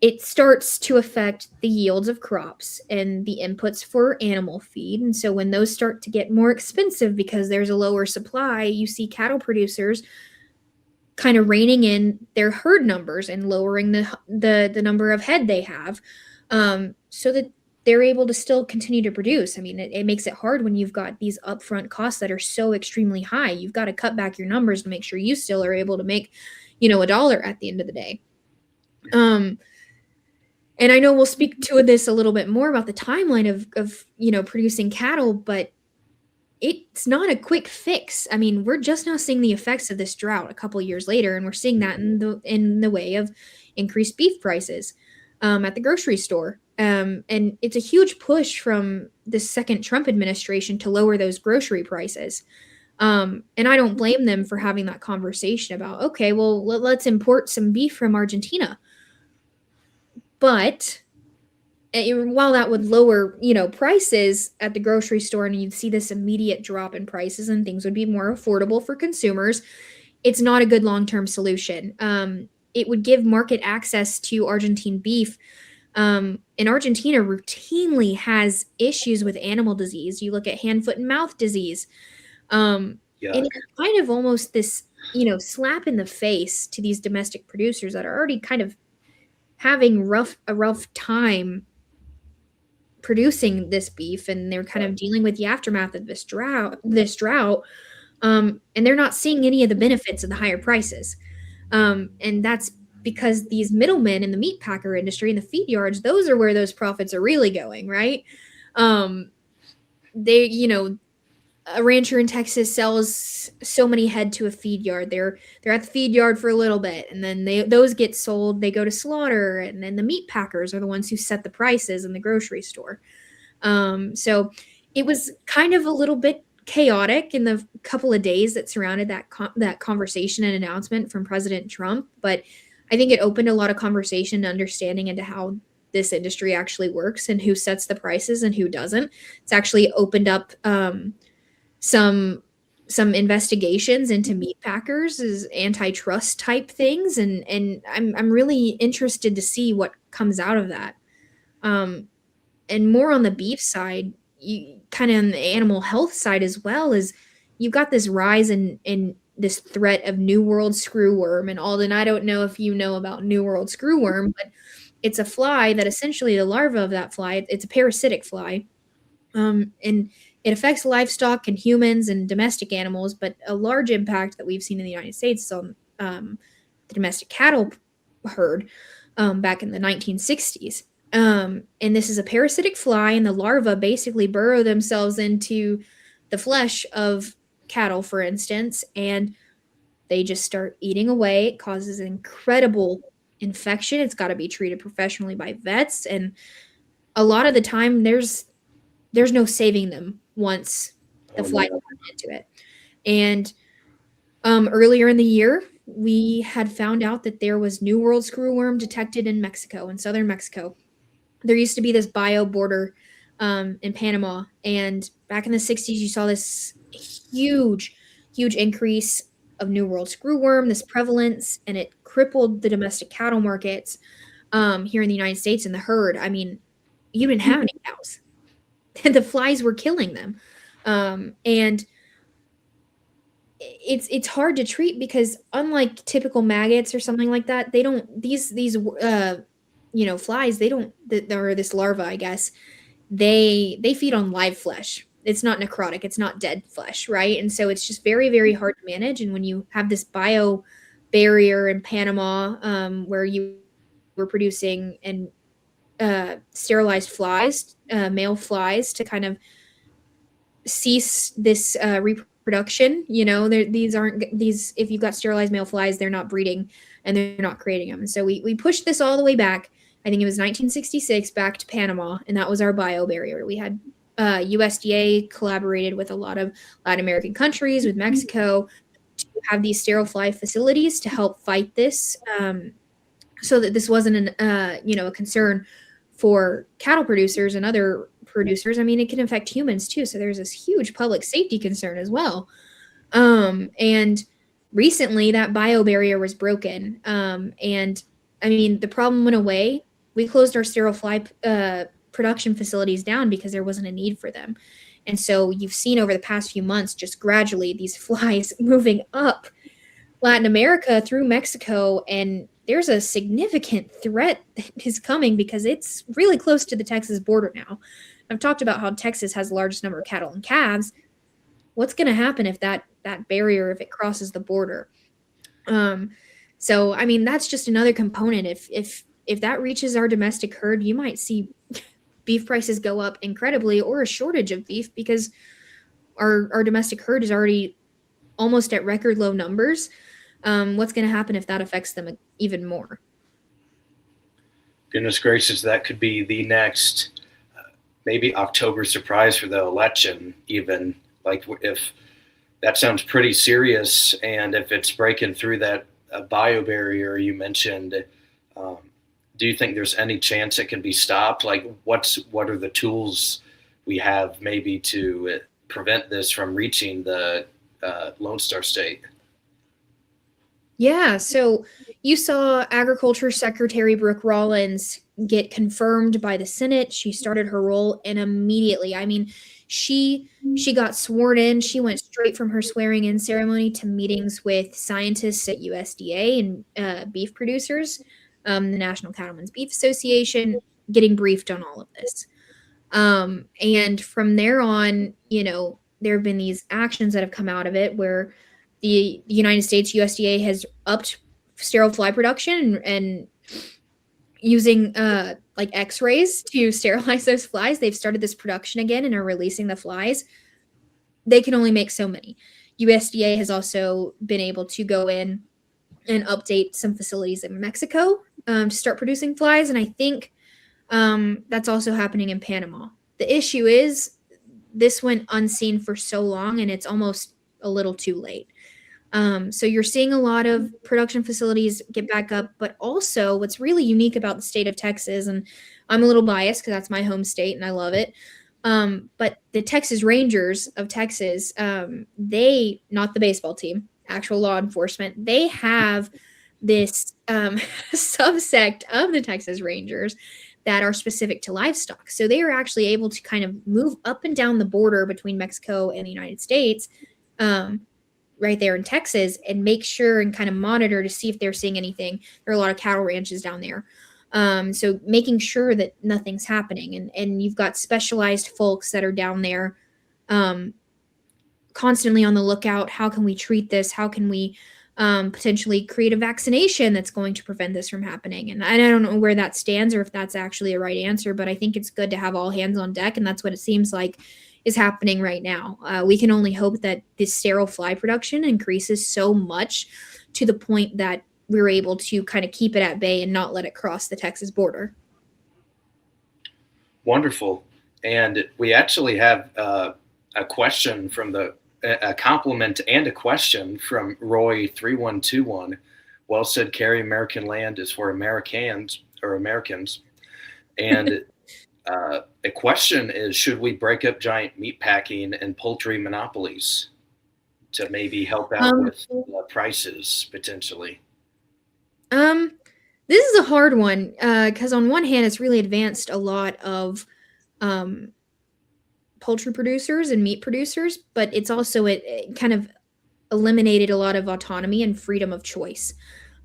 it starts to affect the yields of crops and the inputs for animal feed. And so when those start to get more expensive because there's a lower supply, you see cattle producers kind of reining in their herd numbers and lowering the number of head they have, so that they're able to still continue to produce. I mean, it makes it hard when you've got these upfront costs that are so extremely high. You've got to cut back your numbers to make sure you still are able to make, a dollar at the end of the day. And I know we'll speak to this a little bit more about the timeline of producing cattle, but it's not a quick fix. I mean, we're just now seeing the effects of this drought a couple years later, and we're seeing that in the way of increased beef prices at the grocery store. And it's a huge push from the second Trump administration to lower those grocery prices. And I don't blame them for having that conversation about, okay, well, let's import some beef from Argentina. But while that would lower, prices at the grocery store, and you'd see this immediate drop in prices and things would be more affordable for consumers, it's not a good long-term solution. It would give market access to Argentine beef. And Argentina routinely has issues with animal disease. You look at hand, foot, and mouth disease. And it's kind of almost this, slap in the face to these domestic producers that are already kind of having a rough time producing this beef, and they're kind of dealing with the aftermath of this drought, and they're not seeing any of the benefits of the higher prices. And that's because these middlemen in the meat packer industry and the feed yards, those are where those profits are really going, right? A rancher in Texas sells so many head to a feed yard. They're at the feed yard for a little bit, and then those get sold. They go to slaughter, and then the meat packers are the ones who set the prices in the grocery store. So it was kind of a little bit chaotic in the couple of days that surrounded that conversation and announcement from President Trump. But I think it opened a lot of conversation, understanding into how this industry actually works and who sets the prices and who doesn't. It's actually opened up some investigations into meat packers as antitrust type things, and I'm really interested to see what comes out of that. And more on the beef side, you kind of on the animal health side as well, is you've got this rise in this threat of New World screwworm. And Alden, I don't know if you know about New World screwworm, but it's a fly that essentially the larva of that fly, it's a parasitic fly. And it affects livestock and humans and domestic animals, but a large impact that we've seen in the United States is on the domestic cattle herd back in the 1960s. And this is a parasitic fly, and the larvae basically burrow themselves into the flesh of cattle, for instance, and they just start eating away. It causes an incredible infection. It's got to be treated professionally by vets, and a lot of the time there's no saving them once the fly gets into it. And earlier in the year, we had found out that there was New World screwworm detected in Mexico, in southern Mexico. There used to be this bio border in Panama, and back in the 60s, you saw this huge increase of New World screwworm, this prevalence, and it crippled the domestic cattle markets here in the United States and the herd. I mean, you didn't have any cows. The flies were killing them. And it's hard to treat because unlike typical maggots or something like that, they don't, these flies, they don't, or this larva, I guess, they feed on live flesh. It's not necrotic. It's not dead flesh. Right. And so it's just very, very hard to manage. And when you have this bio barrier in Panama, where you were producing and sterilized flies, male flies, to kind of cease this reproduction. If you've got sterilized male flies, they're not breeding and they're not creating them. And so we pushed this all the way back. I think it was 1966 back to Panama, and that was our bio barrier. We had USDA collaborated with a lot of Latin American countries, with Mexico, to have these sterile fly facilities to help fight this, so that this wasn't a concern for cattle producers and other producers. I mean, it can affect humans too. So there's this huge public safety concern as well. And recently that bio barrier was broken. And I mean, the problem went away. We closed our sterile fly production facilities down because there wasn't a need for them. And so you've seen over the past few months just gradually these flies moving up Latin America through Mexico. And there's a significant threat that is coming because it's really close to the Texas border now. I've talked about how Texas has the largest number of cattle and calves. What's going to happen if that barrier, if it crosses the border? So I mean, that's just another component. If that reaches our domestic herd, you might see beef prices go up incredibly, or a shortage of beef because our domestic herd is already almost at record low numbers. What's going to happen if that affects them even more? Goodness gracious, that could be the next maybe October surprise for the election, even. Like, if that sounds pretty serious, and if it's breaking through that bio barrier you mentioned, do you think there's any chance it can be stopped? Like, what are the tools we have maybe to prevent this from reaching the Lone Star State? Yeah, so you saw Agriculture Secretary Brooke Rollins get confirmed by the Senate. She started her role, and immediately, I mean, she got sworn in. She went straight from her swearing in ceremony to meetings with scientists at USDA and beef producers, the National Cattlemen's Beef Association, getting briefed on all of this. And from there on, there have been these actions that have come out of it where the United States USDA has upped sterile fly production and using like x-rays to sterilize those flies. They've started this production again and are releasing the flies. They can only make so many. USDA has also been able to go in and update some facilities in Mexico to start producing flies. And I think that's also happening in Panama. The issue is this went unseen for so long, and it's almost a little too late. So you're seeing a lot of production facilities get back up, but also what's really unique about the state of Texas, and I'm a little biased because that's my home state and I love it. But the Texas Rangers of Texas, they, not the baseball team, actual law enforcement, they have this subsect of the Texas Rangers that are specific to livestock. So they are actually able to kind of move up and down the border between Mexico and the United States, right there in Texas, and make sure and kind of monitor to see if they're seeing anything. There are a lot of cattle ranches down there. So making sure that nothing's happening. And you've got specialized folks that are down there constantly on the lookout. How can we treat this? How can we potentially create a vaccination that's going to prevent this from happening? And I don't know where that stands or if that's actually a right answer, but I think it's good to have all hands on deck. And that's what it seems like is happening right now. We can only hope that this sterile fly production increases so much to the point that we're able to kind of keep it at bay and not let it cross the Texas border. Wonderful. And we actually have a question from a compliment and a question from Roy 3121. Well said, Kerri. American land is for Americans or Americans. And a question is, should we break up giant meat packing and poultry monopolies to maybe help out with prices potentially? This is a hard one because on one hand, it's really advanced a lot of poultry producers and meat producers, but it's also it kind of eliminated a lot of autonomy and freedom of choice.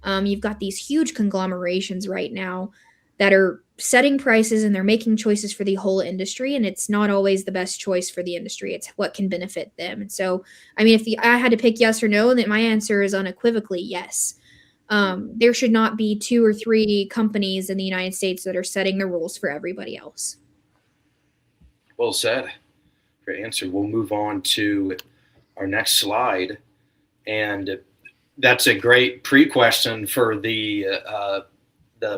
You've got these huge conglomerations right now that are setting prices and they're making choices for the whole industry, and it's not always the best choice for the industry. It's what can benefit them. And so, I mean, if I had to pick yes or no, then my answer is unequivocally yes. There should not be 2 or 3 companies in the United States that are setting the rules for everybody else. Well said. Great answer. We'll move on to our next slide. And that's a great pre-question for the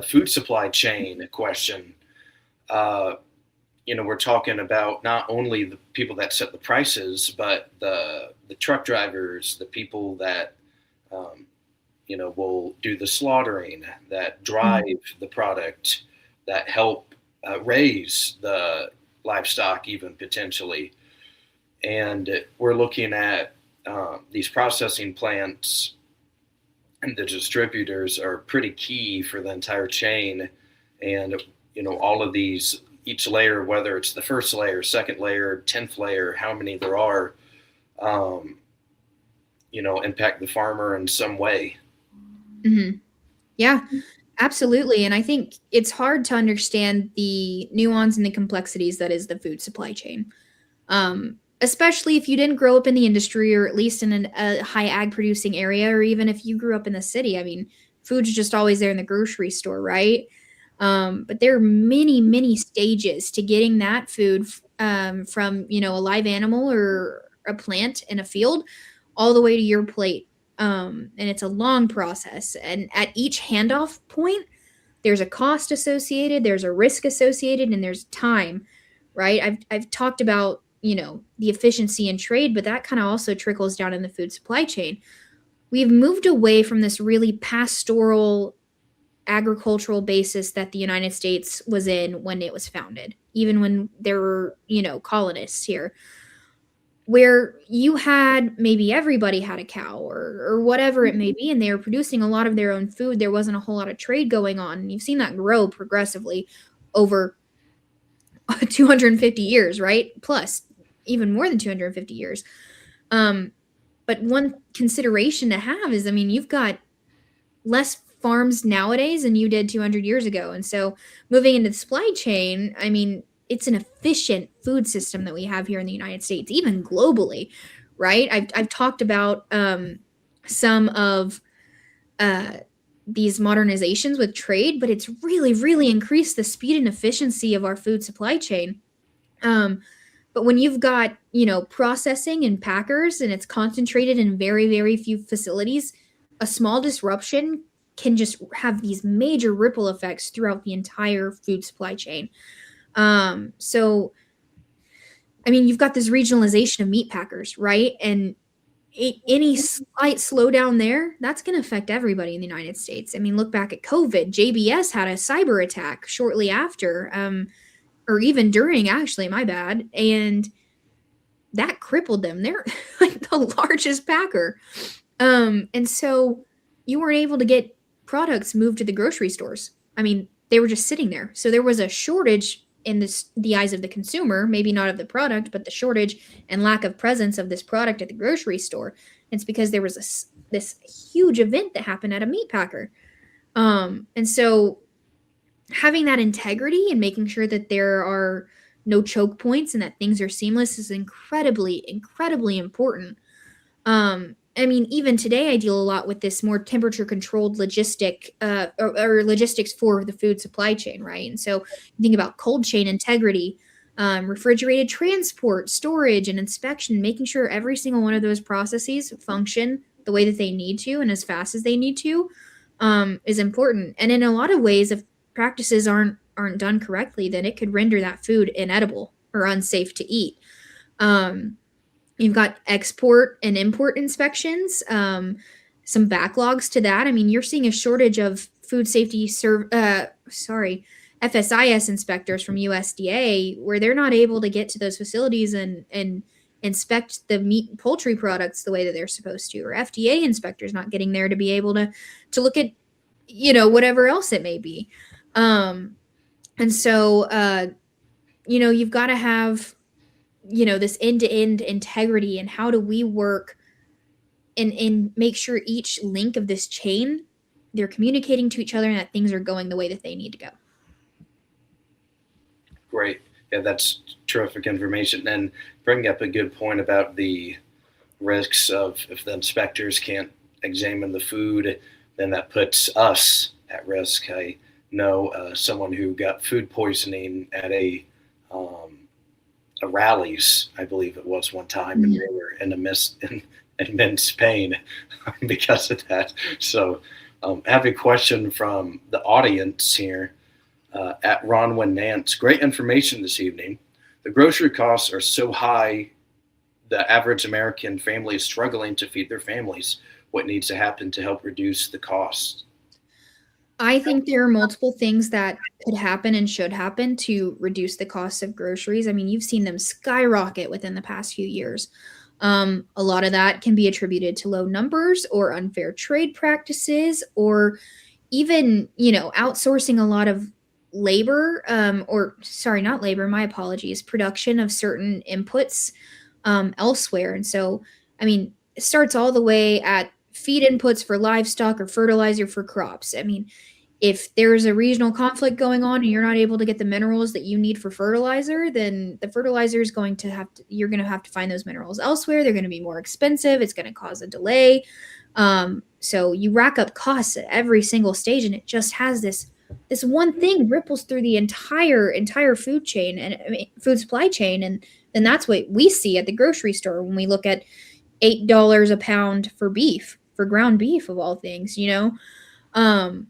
food supply chain question. We're talking about not only the people that set the prices, but the truck drivers, the people that will do the slaughtering, that drive the product, that help raise the livestock even potentially. And we're looking at these processing plants and the distributors are pretty key for the entire chain. And all of these, each layer, whether it's the first layer, second layer, 10th layer, how many there are, um, impact the farmer in some way. Mhm. Yeah, absolutely. And I think it's hard to understand the nuance and the complexities that is the food supply chain. Especially if you didn't grow up in the industry or at least in a high ag producing area, or even if you grew up in the city. I mean, food's just always there in the grocery store, right? But there are many, many stages to getting that food from, a live animal or a plant in a field all the way to your plate. And it's a long process. And at each handoff point, there's a cost associated, there's a risk associated, and there's time, right? I've talked about, the efficiency in trade, but that kind of also trickles down in the food supply chain. We've moved away from this really pastoral agricultural basis that the United States was in when it was founded, even when there were, colonists here, where you had maybe everybody had a cow or whatever it may be, and they were producing a lot of their own food. There wasn't a whole lot of trade going on. And you've seen that grow progressively over 250 years, right? Plus, even more than 250 years. Um, but one consideration to have is, I mean, you've got less farms nowadays than you did 200 years ago. And so moving into the supply chain, I mean, it's an efficient food system that we have here in the United States, even globally, right? I've talked about some of uh, these modernizations with trade, but it's really, really increased the speed and efficiency of our food supply chain. Um, but when you've got, processing and packers and it's concentrated in very, very few facilities, a small disruption can just have these major ripple effects throughout the entire food supply chain. So, I mean, you've got this regionalization of meat packers, right? And any slight slowdown there, that's going to affect everybody in the United States. I mean, look back at COVID. JBS had a cyber attack shortly after, or even during, actually, my bad. And that crippled them. They're like the largest packer. And so you weren't able to get products moved to the grocery stores. I mean, they were just sitting there. So there was a shortage in the eyes of the consumer, maybe not of the product, but the shortage and lack of presence of this product at the grocery store. It's because there was this huge event that happened at a meat packer. And so having that integrity and making sure that there are no choke points and that things are seamless is incredibly, incredibly important. I mean, even today, I deal a lot with this more temperature controlled or logistics for the food supply chain, right? And so you think about cold chain integrity, refrigerated transport, storage, and inspection, making sure every single one of those processes function the way that they need to and as fast as they need to, is important. And in a lot of ways, if practices aren't done correctly, then it could render that food inedible or unsafe to eat. You've got export and import inspections, some backlogs to that. I mean, you're seeing a shortage of food safety FSIS inspectors from USDA, where they're not able to get to those facilities and inspect the meat and poultry products the way that they're supposed to, or FDA inspectors not getting there to be able to look at, whatever else it may be. And so, you've got to have, this end-to-end integrity, and how do we work and make sure each link of this chain, they're communicating to each other and that things are going the way that they need to go. Great. Yeah, that's terrific information. And bring up a good point about the risks of, if the inspectors can't examine the food, then that puts us at risk. I know someone who got food poisoning at a rallies, I believe it was one time, and they were in immense pain because of that. So, I have a question from the audience here at Ronwin Nance. Great information this evening. The grocery costs are so high, the average American family is struggling to feed their families. What needs to happen to help reduce the cost? I think there are multiple things that could happen and should happen to reduce the cost of groceries. I mean, you've seen them skyrocket within the past few years. A lot of that can be attributed to low numbers or unfair trade practices, or even, outsourcing a lot of labor, or sorry, not labor, my apologies, production of certain inputs elsewhere. And so, I mean, it starts all the way at feed inputs for livestock or fertilizer for crops. I mean, if there's a regional conflict going on and you're not able to get the minerals that you need for fertilizer, then the fertilizer is going to you're going to have to find those minerals elsewhere. They're going to be more expensive. It's going to cause a delay. So you rack up costs at every single stage, and it just has this one thing ripples through the entire food chain, and I mean, food supply chain. And that's what we see at the grocery store when we look at $8 a pound for beef, for ground beef of all things, um,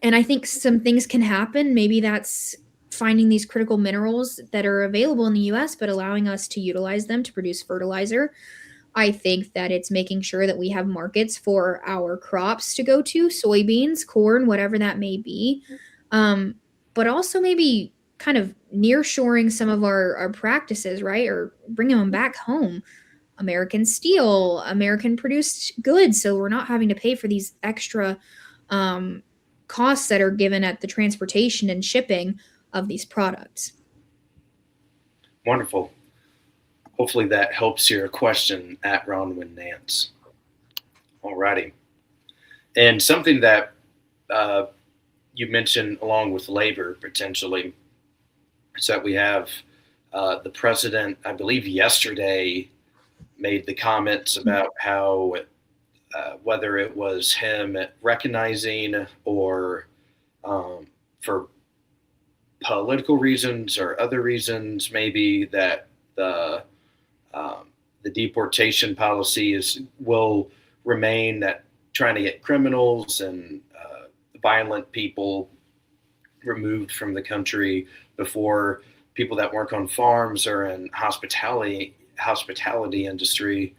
and I think some things can happen. Maybe that's finding these critical minerals that are available in the US, but allowing us to utilize them to produce fertilizer. I think that it's making sure that we have markets for our crops to go to, soybeans, corn, whatever that may be. But also maybe kind of nearshoring some of our practices, right? Or bringing them back home. American steel, American produced goods. So we're not having to pay for these extra um, costs that are given at the transportation and shipping of these products. Wonderful. Hopefully that helps your question at Ronwin Nance. Alrighty. And something that you mentioned along with labor potentially is that we have the president, I believe yesterday, made the comments about how whether it was him recognizing or for political reasons or other reasons, maybe that the deportation policy will remain, that trying to get criminals and violent people removed from the country before people that work on farms or in hospitality industry.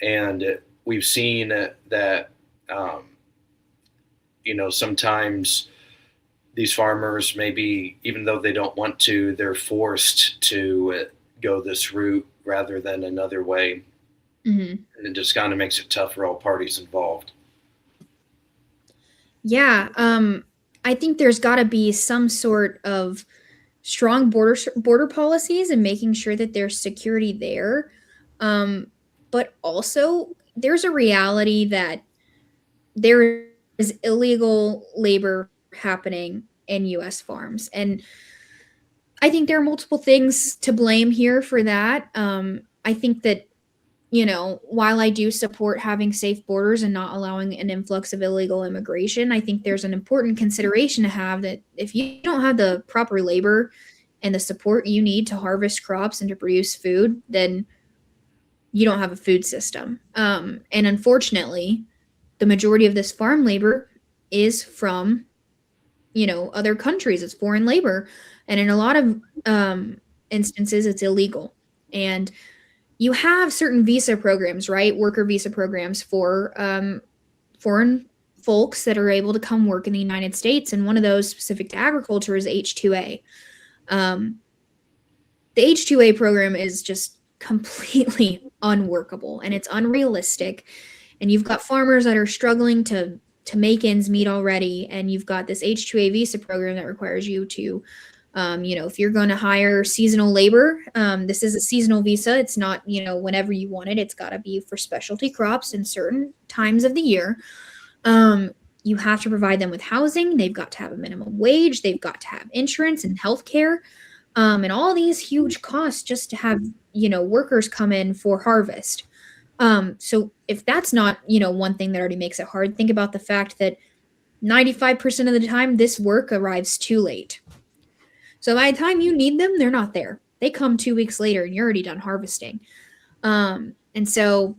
And we've seen that sometimes these farmers, maybe even though they don't want to, they're forced to go this route rather than another way. Mm-hmm. And it just kind of makes it tough for all parties involved. Yeah, I think there's got to be some sort of strong border policies and making sure that there's security there. But also, there's a reality that there is illegal labor happening in U.S. farms, and I think there are multiple things to blame here for that. I think that, while I do support having safe borders and not allowing an influx of illegal immigration, I think there's an important consideration to have that if you don't have the proper labor and the support you need to harvest crops and to produce food, then you don't have a food system. And unfortunately, the majority of this farm labor is from, other countries. It's foreign labor. And in a lot of instances, it's illegal. And you have certain visa programs, right? Worker visa programs for foreign folks that are able to come work in the United States. And one of those specific to agriculture is H-2A. The H-2A program is just completely unworkable and it's unrealistic. And you've got farmers that are struggling to make ends meet already. And you've got this H-2A visa program that requires you to if you're going to hire seasonal labor, this is a seasonal visa. It's not, whenever you want it. It's got to be for specialty crops in certain times of the year. You have to provide them with housing. They've got to have a minimum wage. They've got to have insurance and healthcare, and all these huge costs just to have, workers come in for harvest. So if that's not, one thing that already makes it hard, think about the fact that 95% of the time this work arrives too late. So by the time you need them, they're not there. They come 2 weeks later and you're already done harvesting. And so,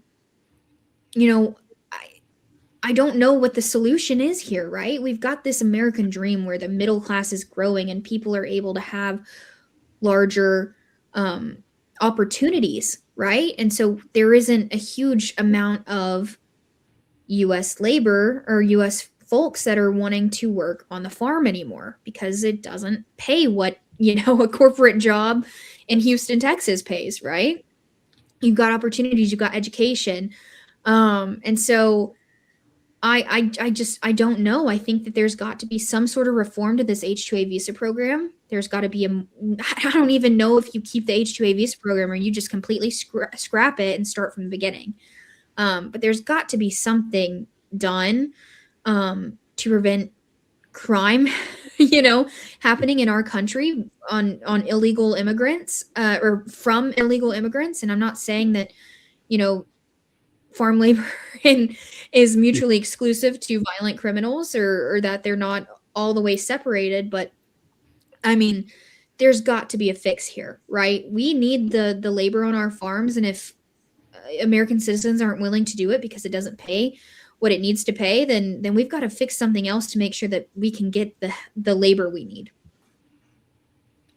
I don't know what the solution is here, right? We've got this American dream where the middle class is growing and people are able to have larger opportunities, right? And so there isn't a huge amount of U.S. labor or U.S. folks that are wanting to work on the farm anymore because it doesn't pay what, a corporate job in Houston, Texas pays, right? you've got opportunities, you've got education. And so I don't know. I think that there's got to be some sort of reform to this H-2A visa program. There's got to be I don't even know if you keep the H-2A visa program or you just completely scrap it and start from the beginning. But there's got to be something done to prevent crime, happening in our country on illegal immigrants, or from illegal immigrants. And I'm not saying that, farm labor is mutually exclusive to violent criminals, or that they're not all the way separated. But I mean, there's got to be a fix here, right? We need the labor on our farms, and if American citizens aren't willing to do it because it doesn't pay what it needs to pay, then we've got to fix something else to make sure that we can get the labor we need.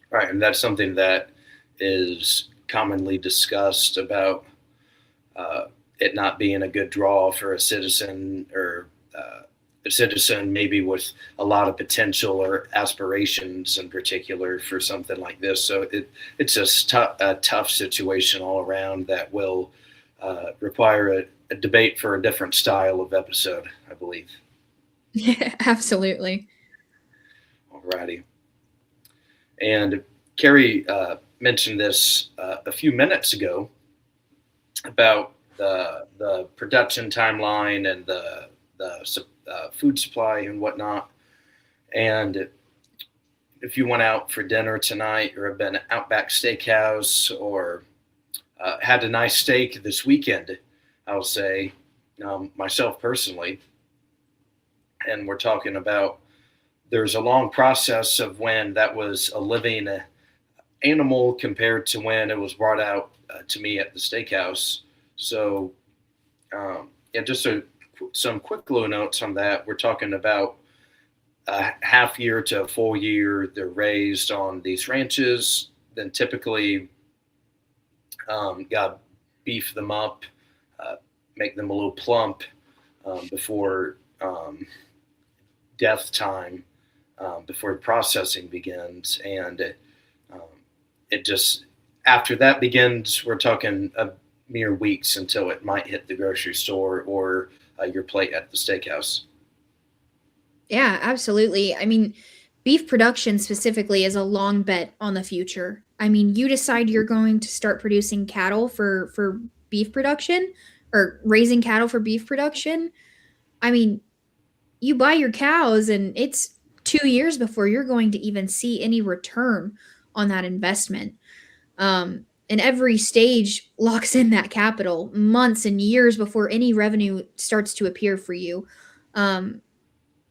Right, and that's something that is commonly discussed about it not being a good draw for a citizen, or a citizen maybe with a lot of potential or aspirations in particular for something like this. So it's a tough situation all around that will require a debate for a different style of episode, I believe. Yeah, absolutely. Alrighty. And Kerri mentioned this a few minutes ago about the production timeline and the food supply and whatnot. And if you went out for dinner tonight, or have been at Outback Steakhouse, or had a nice steak this weekend, I'll say, myself personally, and we're talking about, there's a long process of when that was a living animal compared to when it was brought out to me at the steakhouse. So, yeah, just some quick little notes on that. We're talking about a half year to a full year. They're raised on these ranches. Then typically, got to beef them up, make them a little plump before death time, before processing begins. And it just, after that begins, we're talking a mere weeks until it might hit the grocery store or your plate at the steakhouse. Yeah, absolutely. I mean, beef production specifically is a long bet on the future. I mean, you decide you're going to start producing cattle for beef production, or raising cattle for beef production. I mean, you buy your cows and it's 2 years before you're going to even see any return on that investment. And every stage locks in that capital months and years before any revenue starts to appear for you. Um,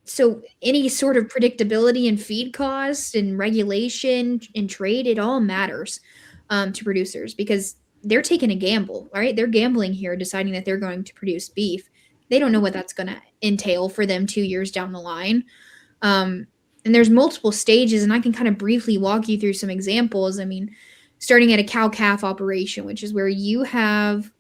so any sort of predictability in feed cost and regulation and trade, it all matters, to producers, because they're taking a gamble, right? They're gambling here, deciding that they're going to produce beef. They don't know what that's going to entail for them 2 years down the line. And there's multiple stages, and I can kind of briefly walk you through some examples. I mean, starting at a cow calf operation, which is where you have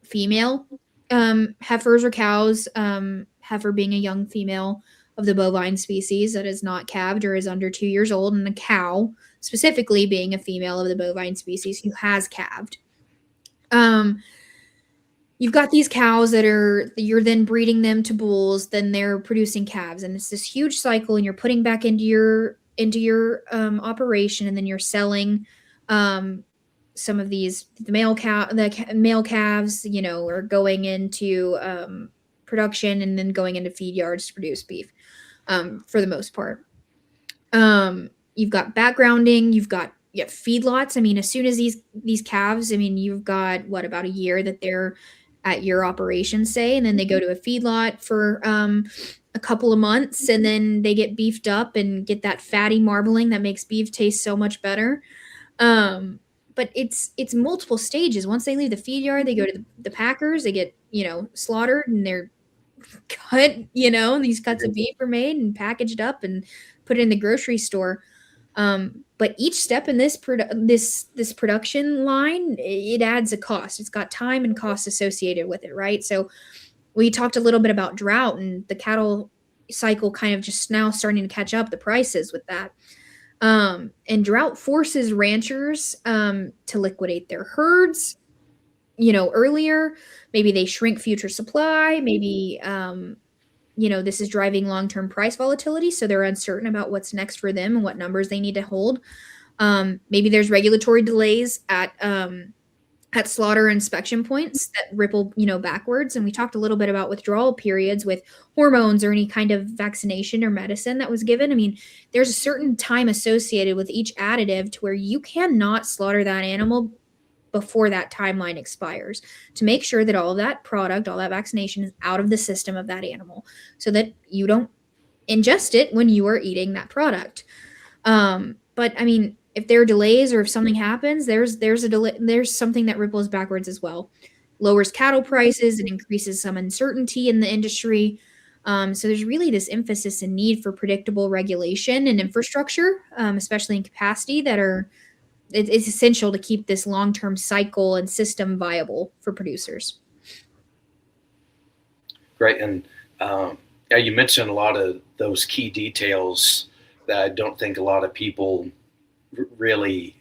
female heifers or cows, heifer being a young female of the bovine species that is not calved or is under 2 years old, and a cow specifically being a female of the bovine species who has calved. You've got these cows that you're then breeding them to bulls, then they're producing calves, and it's this huge cycle, and you're putting back into your operation, and then you're selling some of the male calves, are going into production and then going into feed yards to produce beef, for the most part. You've got backgrounding, you have feedlots. I mean, as soon as these calves, I mean, you've got about a year that they're at your operation, say, and then they go to a feedlot for a couple of months, and then they get beefed up and get that fatty marbling that makes beef taste so much better. But it's multiple stages. Once they leave the feed yard, they go to the packers, they get, slaughtered, and they're cut, these cuts of beef are made and packaged up and put in the grocery store. But each step in this production line, it adds a cost. It's got time and cost associated with it, right? So we talked a little bit about drought, and the cattle cycle kind of just now starting to catch up the prices with that. And drought forces ranchers to liquidate their herds, earlier. Maybe they shrink future supply. Maybe, this is driving long-term price volatility. So they're uncertain about what's next for them and what numbers they need to hold. Maybe there's regulatory delays at slaughter inspection points that ripple, backwards. And we talked a little bit about withdrawal periods with hormones or any kind of vaccination or medicine that was given. I mean, there's a certain time associated with each additive to where you cannot slaughter that animal before that timeline expires, to make sure that all of that product, all that vaccination is out of the system of that animal so that you don't ingest it when you are eating that product. But I mean, if there are delays or if something happens, there's a delay, there's something that ripples backwards as well. Lowers cattle prices and increases some uncertainty in the industry. So there's really this emphasis and need for predictable regulation and infrastructure, especially in capacity, it's essential to keep this long-term cycle and system viable for producers. Great. And yeah, you mentioned a lot of those key details that I don't think a lot of people really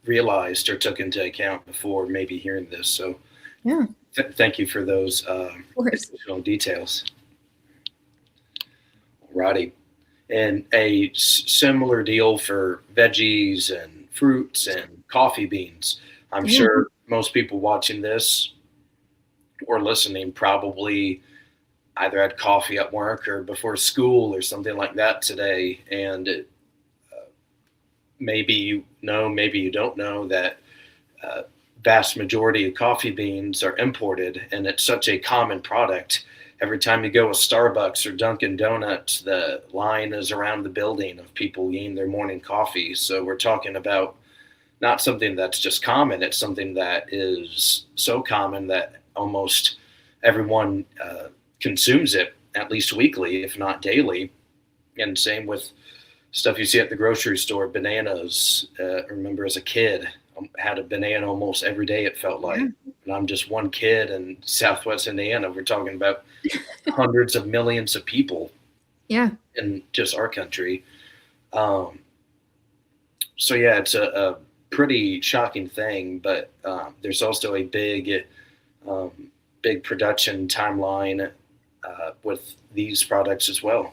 realized or took into account before maybe hearing this. So yeah, thank you for those additional details. Alrighty. And a similar deal for veggies and fruits and coffee beans. I'm sure most people watching this or listening probably either had coffee at work or before school or something like that today. And maybe you know, maybe you don't know that vast majority of coffee beans are imported, and it's such a common product. Every time you go to Starbucks or Dunkin' Donuts, the line is around the building of people eating their morning coffee. So we're talking about not something that's just common. It's something that is so common that almost everyone consumes it at least weekly, if not daily. And same with stuff you see at the grocery store, bananas. I remember as a kid, had a banana almost every day, it felt like. And I'm just one kid in Southwest Indiana. We're talking about hundreds of millions of people in just our country. So yeah, it's a pretty shocking thing, but there's also a big production timeline with these products as well.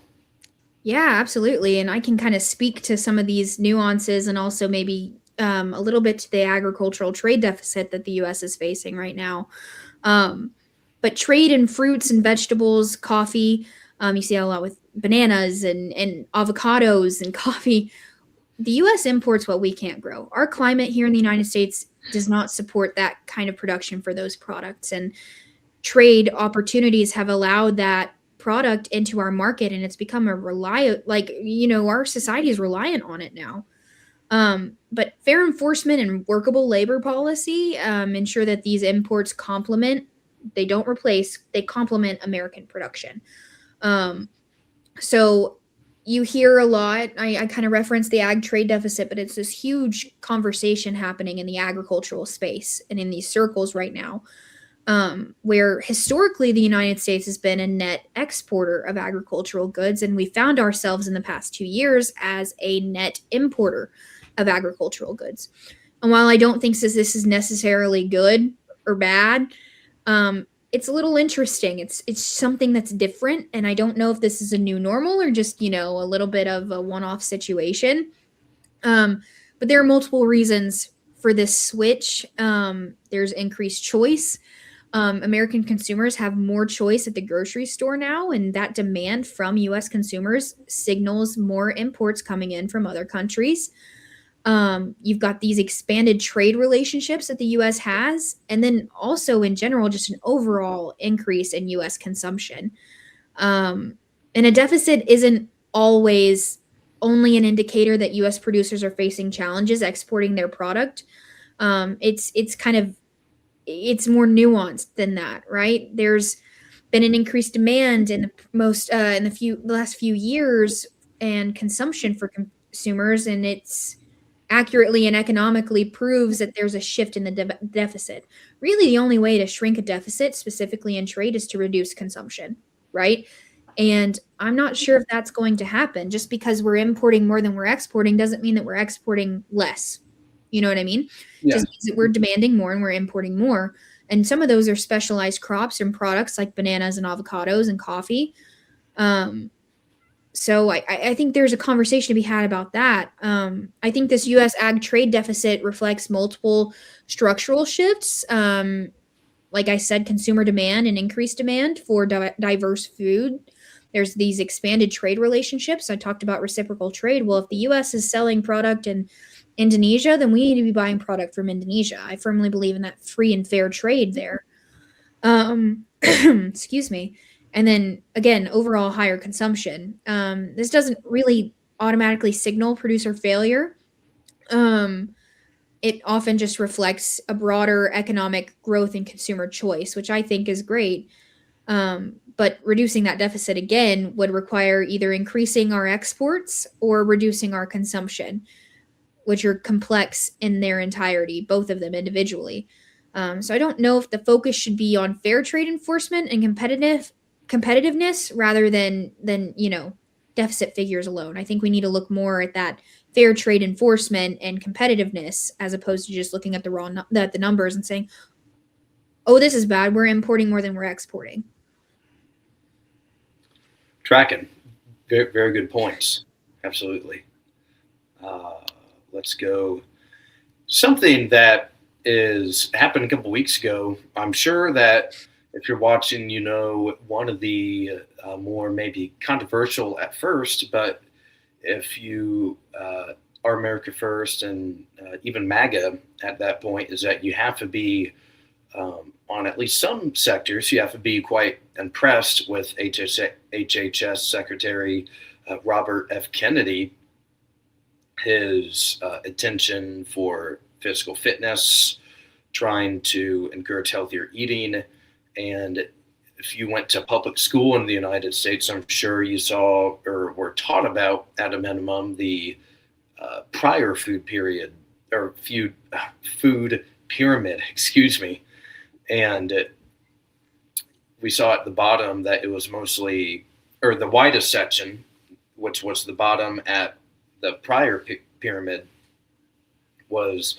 Yeah, absolutely. And I can kind of speak to some of these nuances and also maybe a little bit to the agricultural trade deficit that the U.S. is facing right now. But trade in fruits and vegetables, coffee, you see a lot with bananas and avocados and coffee. The U.S. imports what we can't grow. Our climate here in the United States does not support that kind of production for those products. And trade opportunities have allowed that product into our market, and it's become a our society is reliant on it now. But fair enforcement and workable labor policy ensure that these imports complement American production. So you hear a lot, I kind of reference the ag trade deficit, but it's this huge conversation happening in the agricultural space and in these circles right now, where historically the United States has been a net exporter of agricultural goods, and we found ourselves in the past 2 years as a net importer of agricultural goods. And while I don't think this is necessarily good or bad, it's a little interesting. It's something that's different, and I don't know if this is a new normal or just, a little bit of a one-off situation. But there are multiple reasons for this switch. There's increased choice. American consumers have more choice at the grocery store now, and that demand from U.S. consumers signals more imports coming in from other countries. You've got these expanded trade relationships that the U.S. has, and then also in general, just an overall increase in U.S. consumption. And a deficit isn't always only an indicator that U.S. producers are facing challenges exporting their product. It's more nuanced than that, right? There's been an increased demand in the last few years and consumption for consumers, and it's accurately and economically proves that there's a shift in the deficit. Really, the only way to shrink a deficit, specifically in trade, is to reduce consumption, right? And I'm not sure if that's going to happen. Just because we're importing more than we're exporting doesn't mean that we're exporting less. You know what I mean? Yeah. Just means that we're demanding more and we're importing more. And some of those are specialized crops and products like bananas and avocados and coffee. Um, so I think there's a conversation to be had about that. I think this U.S. ag trade deficit reflects multiple structural shifts. Like I said, consumer demand and increased demand for diverse food. There's these expanded trade relationships. I talked about reciprocal trade. Well, if the U.S. is selling product in Indonesia, then we need to be buying product from Indonesia. I firmly believe in that free and fair trade there. Excuse me. And then again, overall higher consumption. This doesn't really automatically signal producer failure. Um, it often just reflects a broader economic growth and consumer choice, which I think is great. But reducing that deficit again would require either increasing our exports or reducing our consumption, which are complex in their entirety, both of them individually. So I don't know if the focus should be on fair trade enforcement and competitiveness rather than deficit figures alone. I think we need to look more at that fair trade enforcement and competitiveness as opposed to just looking at the numbers and saying, "Oh, this is bad. We're importing more than we're exporting." Tracking. Very, very good points. Absolutely. Uh, let's go. Something that is happened a couple weeks ago. I'm sure that if you're watching, you know one of the more maybe controversial at first, but if you are America First and even MAGA at that point, is that you have to be on at least some sectors, you have to be quite impressed with HHS Secretary Robert F. Kennedy, his attention for physical fitness, trying to encourage healthier eating. And if you went to public school in the United States, I'm sure you saw or were taught about, at a minimum, the prior food period or food pyramid, excuse me. And we saw at the bottom that it was mostly, or the widest section, which was the bottom at the prior pyramid, was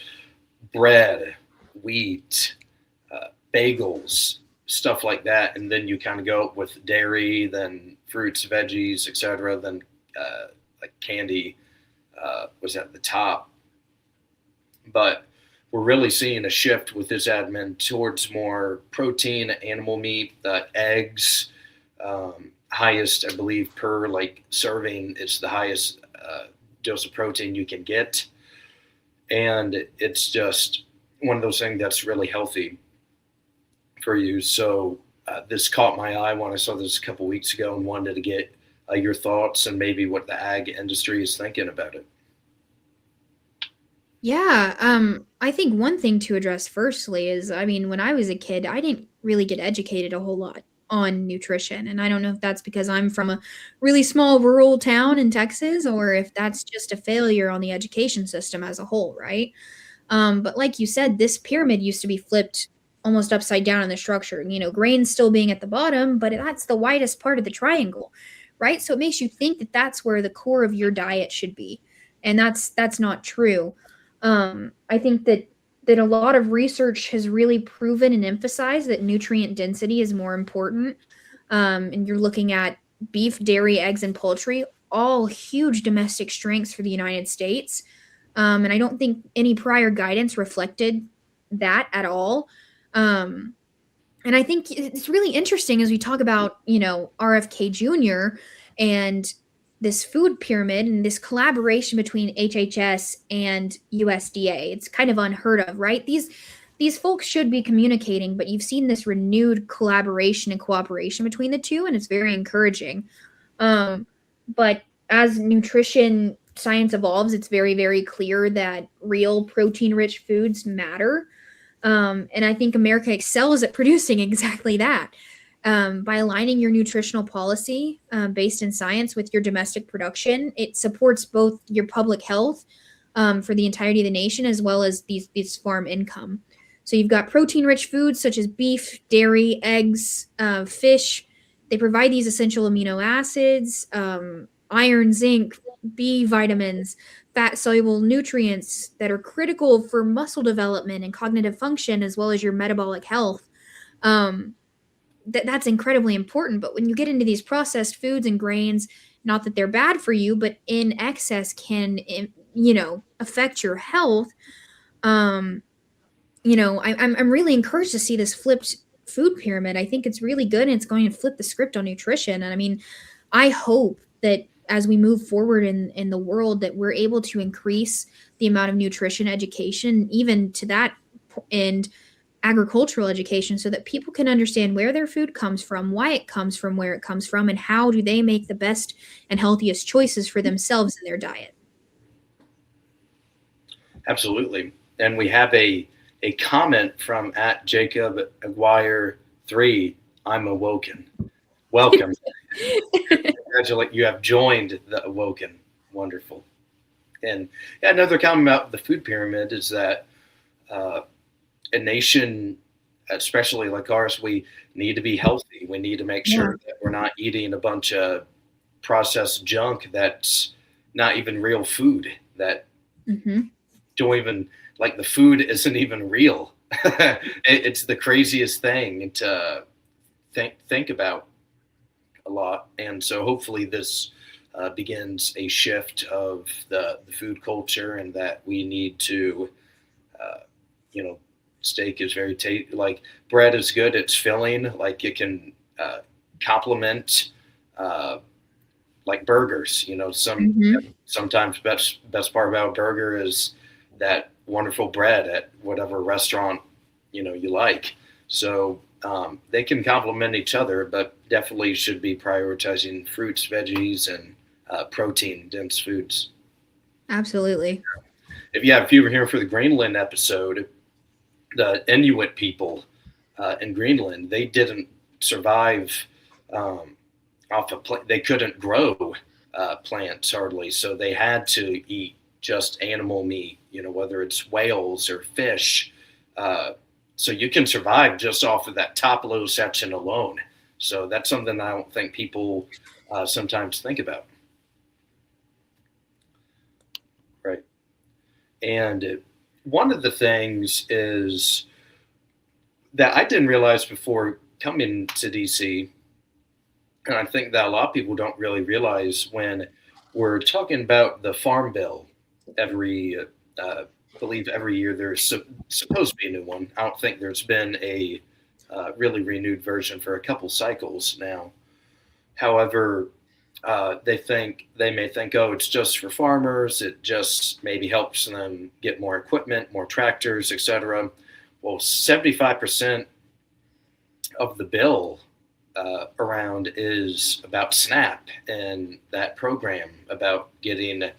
bread, wheat, bagels, stuff like that. And then you kind of go with dairy, then fruits, veggies, etc. Then like candy was at the top. But we're really seeing a shift with this admin towards more protein, animal meat, eggs. Highest, I believe, per like serving, it's the highest dose of protein you can get, and it's just one of those things that's really healthy for you. So this caught my eye when I saw this a couple weeks ago and wanted to get your thoughts and maybe what the ag industry is thinking about it. Yeah, I think one thing to address firstly is, I mean, when I was a kid, I didn't really get educated a whole lot on nutrition. And I don't know if that's because I'm from a really small rural town in Texas or if that's just a failure on the education system as a whole, right? But like you said, this pyramid used to be flipped almost upside down in the structure. Grains still being at the bottom, but that's the widest part of the triangle, right? So it makes you think that that's where the core of your diet should be, and that's not true. I think that a lot of research has really proven and emphasized that nutrient density is more important. And you're looking at beef, dairy, eggs, and poultry, all huge domestic strengths for the United States. And I don't think any prior guidance reflected that at all. Um, and I think it's really interesting as we talk about, RFK Jr. and this food pyramid and this collaboration between HHS and USDA. It's kind of unheard of, right? These folks should be communicating, but you've seen this renewed collaboration and cooperation between the two, and it's very encouraging. But as nutrition science evolves, it's very, very clear that real protein rich foods matter. And I think America excels at producing exactly that. By aligning your nutritional policy based in science with your domestic production, it supports both your public health for the entirety of the nation as well as these farm income. So you've got protein-rich foods such as beef, dairy, eggs, fish. They provide these essential amino acids, iron, zinc, B vitamins, fat-soluble nutrients that are critical for muscle development and cognitive function, as well as your metabolic health. That's incredibly important. But when you get into these processed foods and grains, not that they're bad for you, but in excess can, affect your health. Um, I'm really encouraged to see this flipped food pyramid. I think it's really good, and it's going to flip the script on nutrition. And I mean, I hope that as we move forward in the world, that we're able to increase the amount of nutrition education, even to that end, agricultural education, so that people can understand where their food comes from, why it comes from where it comes from, and how do they make the best and healthiest choices for themselves in their diet. Absolutely. And we have a comment from at Jacob Aguirre 3. I'm awoken. Welcome. Congratulate you have joined the Awoken. Wonderful. And yeah, another comment about the food pyramid is that a nation, especially like ours, we need to be healthy. We need to make sure that we're not eating a bunch of processed junk that's not even real food, that don't even, like, the food isn't even real. It's the craziest thing to think about a lot. And so hopefully this begins a shift of the food culture, and that we need to, steak is very like bread is good. It's filling. Like it can complement like burgers. Sometimes best part about a burger is that wonderful bread at whatever restaurant you like. So they can complement each other, but definitely should be prioritizing fruits, veggies, and protein dense foods. Absolutely. If you were here for the Greenland episode, the Inuit people in Greenland, they didn't survive off of they couldn't grow plants hardly, so they had to eat just animal meat, whether it's whales or fish. So you can survive just off of that top little section alone. So that's something I don't think people sometimes think about. Right. And one of the things is that I didn't realize before coming to DC, and I think that a lot of people don't really realize when we're talking about the Farm Bill believe every year there's supposed to be a new one. I don't think there's been a really renewed version for a couple cycles now. However, they may think, oh, it's just for farmers. It just maybe helps them get more equipment, more tractors, etc. Well, 75% of the bill around is about SNAP and that program about getting,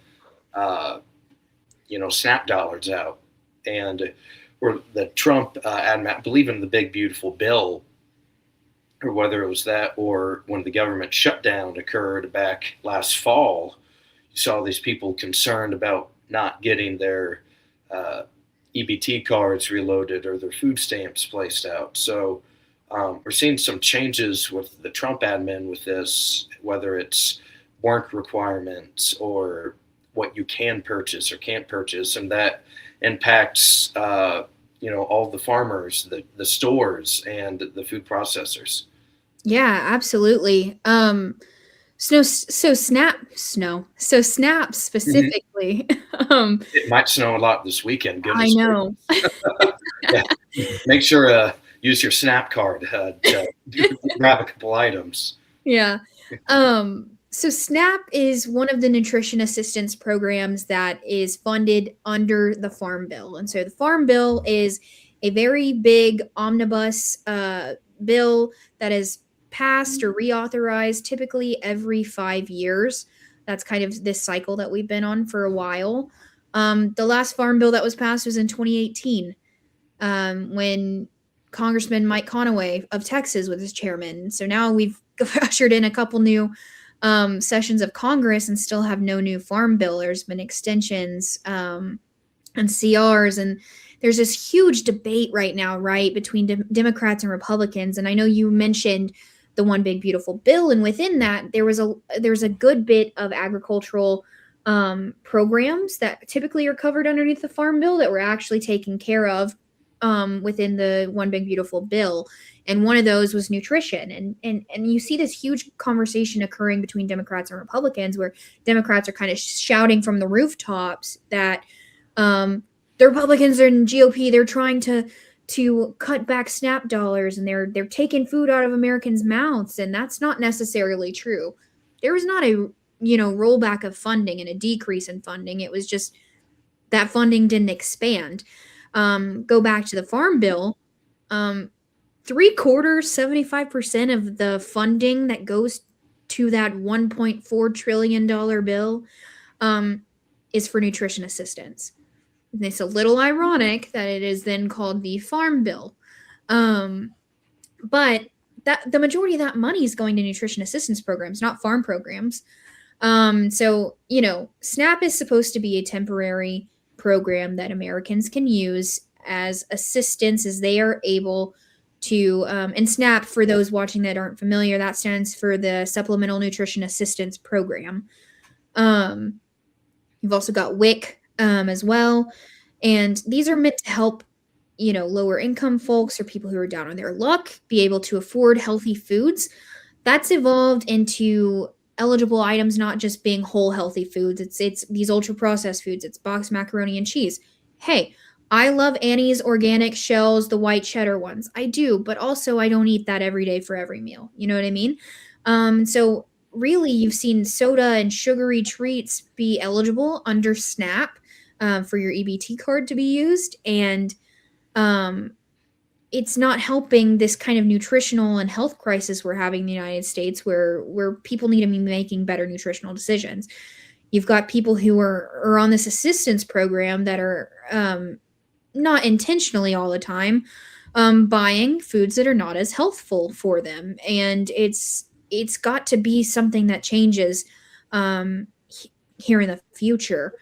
SNAP dollars out. And or the Trump I believe in the big beautiful bill, or whether it was that or when the government shutdown occurred back last fall, you saw these people concerned about not getting their EBT cards reloaded or their food stamps placed out. So we're seeing some changes with the Trump admin with this, whether it's work requirements or what you can purchase or can't purchase, and that impacts all the farmers, the stores, and the food processors. Yeah, absolutely. So SNAP specifically. It might snow a lot this weekend. I know. Yeah. Make sure use your SNAP card to grab a couple items. Yeah. So SNAP is one of the nutrition assistance programs that is funded under the Farm Bill. And so the Farm Bill is a very big omnibus bill that is passed or reauthorized typically every 5 years. That's kind of this cycle that we've been on for a while. The last Farm Bill that was passed was in 2018 when Congressman Mike Conaway of Texas was his chairman. So now we've ushered in a couple new sessions of Congress and still have no new Farm Bill. There's been extensions and CRs, and there's this huge debate right now, right, between Democrats and Republicans. And I know you mentioned the One Big Beautiful Bill, and within that, there's a good bit of agricultural programs that typically are covered underneath the Farm Bill that were actually taken care of within the One Big Beautiful Bill. And one of those was nutrition. And you see this huge conversation occurring between Democrats and Republicans, where Democrats are kind of shouting from the rooftops that the Republicans and GOP, they're trying to cut back SNAP dollars, and they're taking food out of Americans' mouths, and that's not necessarily true. There was not a rollback of funding and a decrease in funding. It was just that funding didn't expand. Go back to the Farm Bill. 75% of the funding that goes to that $1.4 trillion bill is for nutrition assistance. And it's a little ironic that it is then called the Farm Bill. But that the majority of that money is going to nutrition assistance programs, not farm programs. So, SNAP is supposed to be a temporary program that Americans can use as assistance as they are able to. And SNAP, for those watching that aren't familiar, that stands for the Supplemental Nutrition Assistance Program. You've also got WIC as well. And these are meant to help, lower income folks or people who are down on their luck be able to afford healthy foods. That's evolved into eligible items not just being whole healthy foods. It's these ultra processed foods. It's boxed macaroni and cheese. Hey, I love Annie's organic shells, the white cheddar ones. I do, but also I don't eat that every day for every meal. You know what I mean? So really, you've seen soda and sugary treats be eligible under SNAP for your EBT card to be used, and it's not helping this kind of nutritional and health crisis we're having in the United States, where people need to be making better nutritional decisions. You've got people who are on this assistance program that are not intentionally all the time buying foods that are not as healthful for them, and it's got to be something that changes here in the future.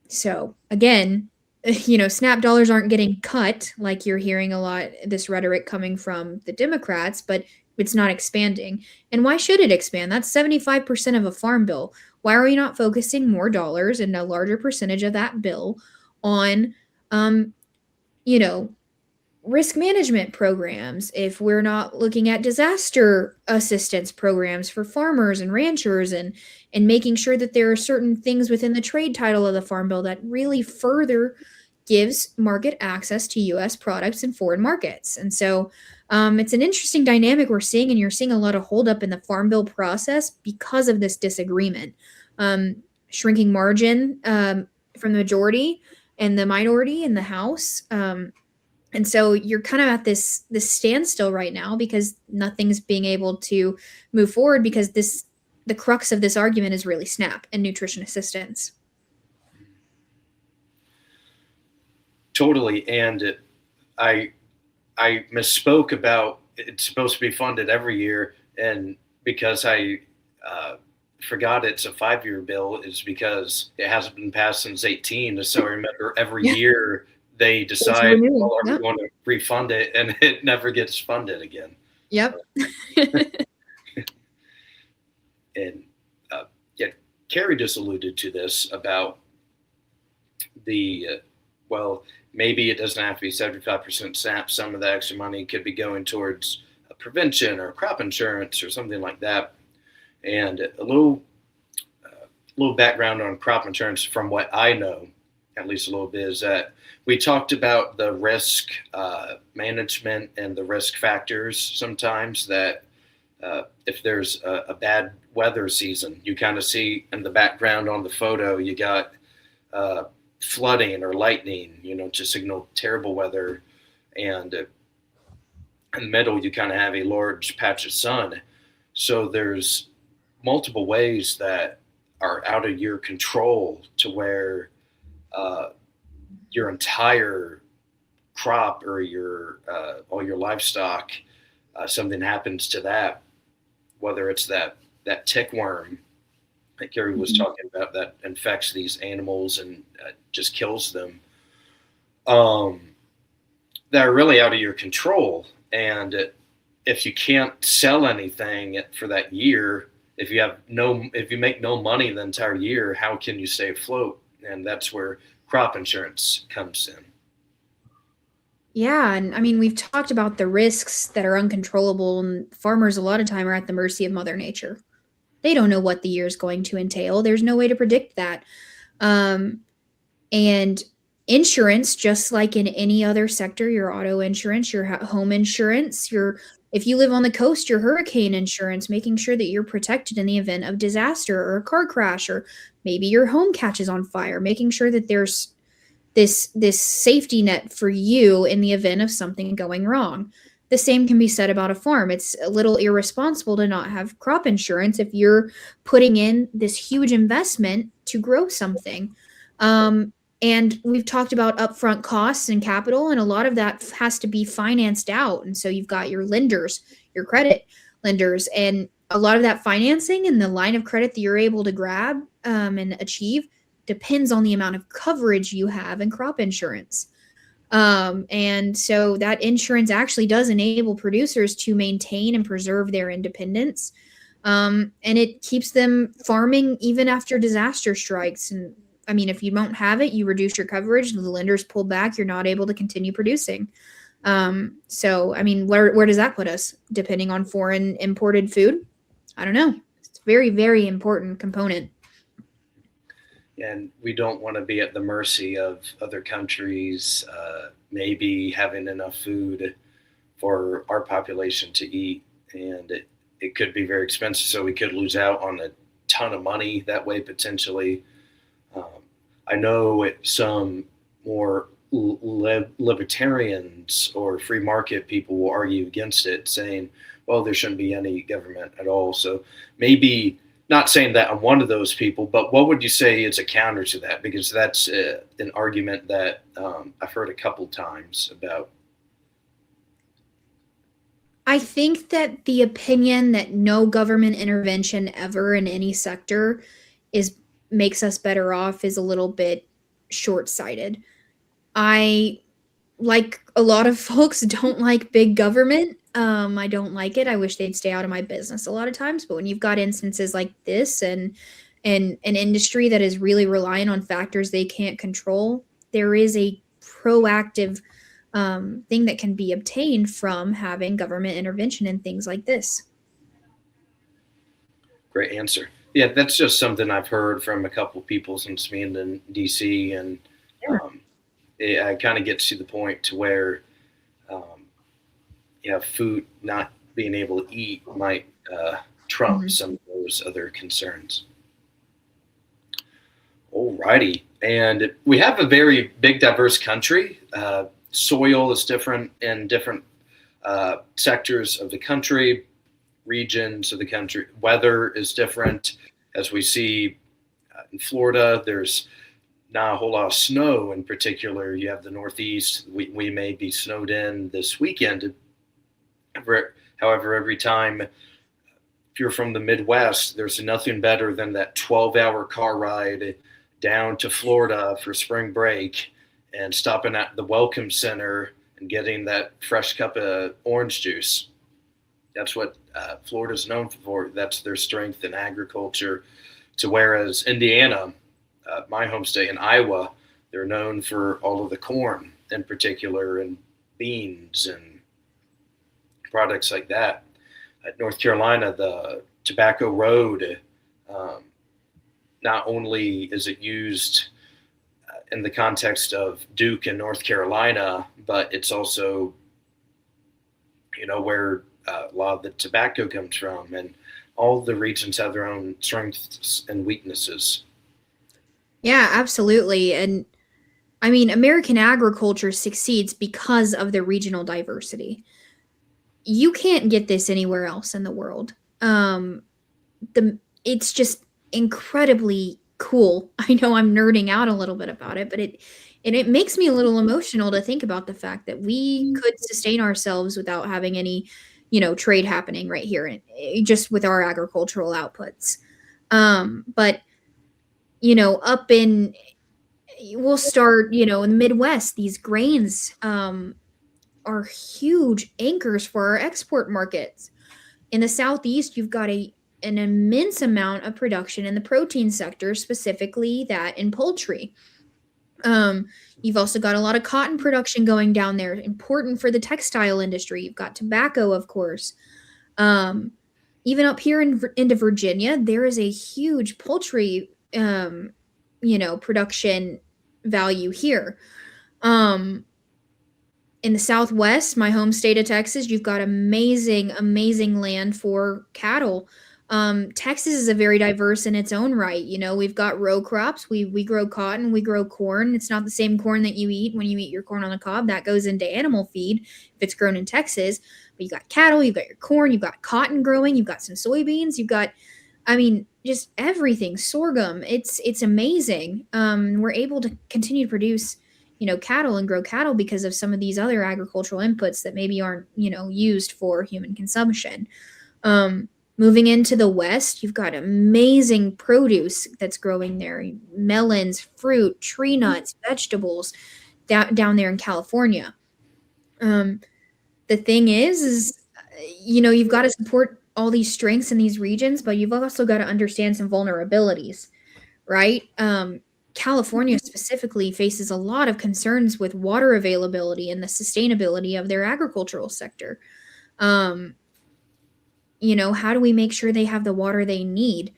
So again, SNAP dollars aren't getting cut like you're hearing a lot this rhetoric coming from the Democrats, but it's not expanding. And why should it expand? That's 75% of a farm bill. Why are we not focusing more dollars and a larger percentage of that bill on, risk management programs? If we're not looking at disaster assistance programs for farmers and ranchers, and making sure that there are certain things within the trade title of the Farm Bill that really further gives market access to U.S. products in foreign markets. And so it's an interesting dynamic we're seeing, and you're seeing a lot of holdup in the Farm Bill process because of this disagreement. Shrinking margin from the majority and the minority in the House. And so you're kind of at this standstill right now because nothing's being able to move forward, because the crux of this argument is really SNAP and nutrition assistance. Totally. And I misspoke about it's supposed to be funded every year, and because I forgot it's a 5-year bill is because it hasn't been passed since 18. So I remember every year they decide, well, are we going to refund it, and it never gets funded again. Yep. And Kerri just alluded to this about maybe it doesn't have to be 75% SNAP. Some of the extra money could be going towards prevention or crop insurance or something like that. And a little background on crop insurance from what I know, at least a little bit, is that we talked about the risk management and the risk factors sometimes, that if there's a bad weather season, you kind of see in the background on the photo, you got flooding or lightning, to signal terrible weather. And in the middle, you kind of have a large patch of sun. So there's multiple ways that are out of your control to where your entire crop or all your livestock, something happens to that, whether it's that tick worm that Kerri was talking about that infects these animals and just kills them, that are really out of your control. And if you can't sell anything for that year, if you make no money the entire year, how can you stay afloat? And that's where crop insurance comes in. Yeah, and I mean, we've talked about the risks that are uncontrollable, and farmers a lot of time are at the mercy of Mother Nature. They don't know what the year is going to entail. There's no way to predict that. Um, and insurance, just like in any other sector, your auto insurance, your home insurance, your if you live on the coast, your hurricane insurance, making sure that you're protected in the event of disaster or a car crash, or maybe your home catches on fire, making sure that there's this safety net for you in the event of something going wrong. The same can be said about a farm. It's a little irresponsible to not have crop insurance if you're putting in this huge investment to grow something. Um, and we've talked about upfront costs and capital, and a lot of that has to be financed out. And so you've got your lenders, your credit lenders, and a lot of that financing and the line of credit that you're able to grab and achieve depends on the amount of coverage you have in crop insurance. And so that insurance actually does enable producers to maintain and preserve their independence. And it keeps them farming even after disaster strikes. And I mean, if you don't have it, you reduce your coverage, the lenders pull back, you're not able to continue producing. So, I mean, where does that put us? Depending on foreign imported food? I don't know. It's a very, very important component. And we don't want to be at the mercy of other countries, maybe having enough food for our population to eat. And it could be very expensive, so we could lose out on a ton of money that way potentially. Um, I know some more libertarians or free market people will argue against it, saying, well, there shouldn't be any government at all. So maybe not saying that I'm one of those people, but what would you say is a counter to that? Because that's an argument that I've heard a couple times about. I think that the opinion that no government intervention ever in any sector is makes us better off is a little bit short-sighted. I, like a lot of folks, don't like big government. I don't like it. I wish they'd stay out of my business a lot of times. But when you've got instances like this and an industry that is really relying on factors they can't control, there is a proactive thing that can be obtained from having government intervention in things like this. Great answer. Yeah, that's just something I've heard from a couple people since being in DC, and um, it kind of gets to the point to where um, food not being able to eat might trump Mhm. some of those other concerns. Alrighty, and we have a very big, diverse country. Soil is different in different sectors of the country, regions of the country. Weather is different, as we see in Florida. There's not a whole lot of snow in particular. You have the Northeast. We may be snowed in this weekend. However, every time if you're from the Midwest, there's nothing better than that 12-hour car ride down to Florida for spring break and stopping at the Welcome Center and getting that fresh cup of orange juice. That's what Florida's known for. That's their strength in agriculture. To whereas Indiana, my home state in Iowa, they're known for all of the corn in particular and beans and products like that. At North Carolina, the Tobacco Road, um, not only is it used in the context of Duke and North Carolina, but it's also, where a lot of the tobacco comes from, and all the regions have their own strengths and weaknesses. Yeah, absolutely. And I mean, American agriculture succeeds because of the regional diversity. You can't get this anywhere else in the world. The It's just incredibly cool. I know I'm nerding out a little bit about it, but it makes me a little emotional to think about the fact that we could sustain ourselves without having any, trade happening right here, just with our agricultural outputs. But up in we'll start, in the Midwest, these grains are huge anchors for our export markets. In the Southeast, you've got an immense amount of production in the protein sector, specifically that in poultry. You've also got a lot of cotton production going down there, important for the textile industry. You've got tobacco, of course. Um, Even up here into Virginia, there is a huge poultry, production value here. Um, in the Southwest, my home state of Texas, you've got amazing, amazing land for cattle. Texas is a very diverse in its own right. We've got row crops. We grow cotton, we grow corn. It's not the same corn that you eat when you eat your corn on the cob. That goes into animal feed if it's grown in Texas. But you got cattle, you've got your corn, you've got cotton growing, you've got some soybeans, you've got, I mean, just everything, sorghum. It's amazing. We're able to continue to produce cattle and grow cattle because of some of these other agricultural inputs that maybe aren't, used for human consumption. Moving into the West, you've got amazing produce that's growing there. Melons, fruit, tree nuts, vegetables down there in California. The thing is, you've got to support all these strengths in these regions, but you've also got to understand some vulnerabilities, right? California specifically faces a lot of concerns with water availability and the sustainability of their agricultural sector. How do we make sure they have the water they need?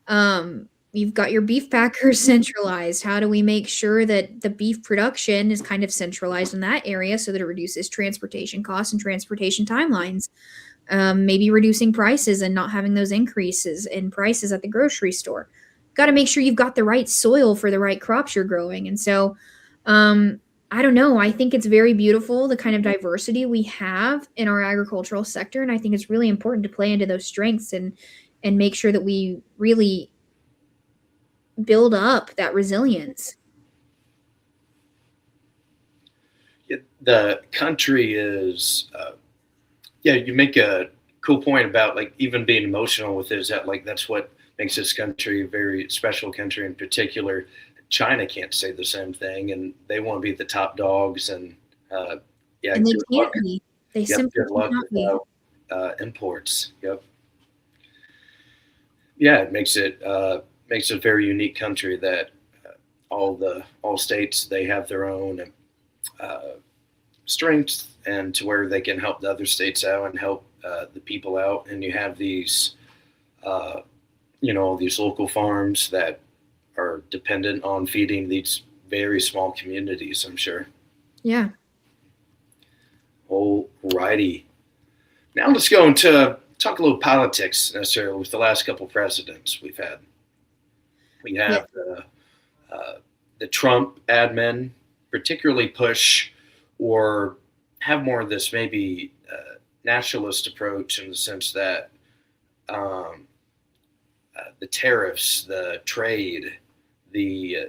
You've got your beef packers centralized. How do we make sure that the beef production is kind of centralized in that area so that it reduces transportation costs and transportation timelines? Maybe reducing prices and not having those increases in prices at the grocery store. Got to make sure you've got the right soil for the right crops you're growing. And so, I don't know. I think it's very beautiful, the kind of diversity we have in our agricultural sector. And I think it's really important to play into those strengths and make sure that we really build up that resilience. The country is, you make a cool point about like even being emotional with it, is that like that's what makes this country a very special country in particular. China can't say the same thing, and they want to be the top dogs. And and they can't be. They simply cannot be. Imports. Yep. Yeah, it makes it a very unique country that all states, they have their own strengths, and to where they can help the other states out and help the people out. And you have these these local farms that are dependent on feeding these very small communities, I'm sure. Yeah. Alrighty. Now let's go into talk a little politics necessarily with the last couple presidents we've had. We have the Trump admin particularly push or have more of this maybe nationalist approach, in the sense that the tariffs, the trade,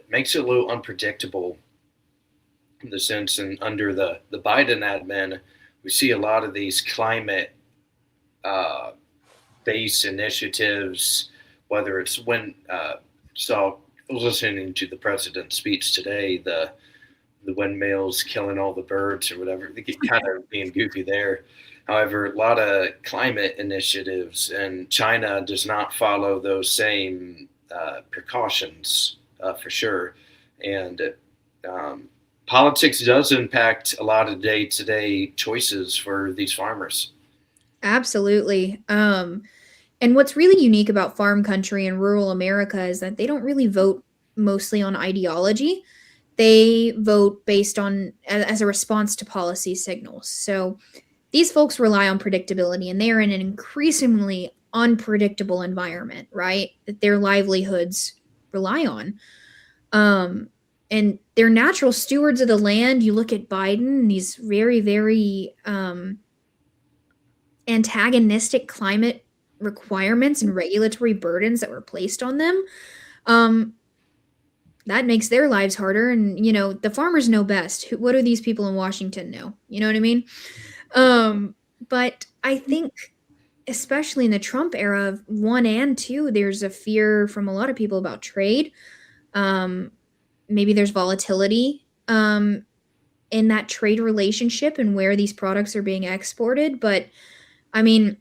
makes it a little unpredictable, in the sense, and under the Biden admin, we see a lot of these climate based initiatives, whether it's so I was listening to the president's speech today, the windmills killing all the birds or whatever, they get kind of being goofy there. However, a lot of climate initiatives, and China does not follow those same precautions for sure. And politics does impact a lot of day-to-day choices for these farmers. Absolutely. And what's really unique about farm country and rural America is that they don't really vote mostly on ideology. They vote based on as a response to policy signals. So these folks rely on predictability, and they are in an increasingly unpredictable environment, right? That their livelihoods rely on. And they're natural stewards of the land. You look at Biden and these very, very antagonistic climate requirements and regulatory burdens that were placed on them. That makes their lives harder. And, the farmers know best. What do these people in Washington know? You know what I mean? But I think, especially in the Trump era of 1 and 2, there's a fear from a lot of people about trade. Maybe there's volatility in that trade relationship and where these products are being exported. But I mean,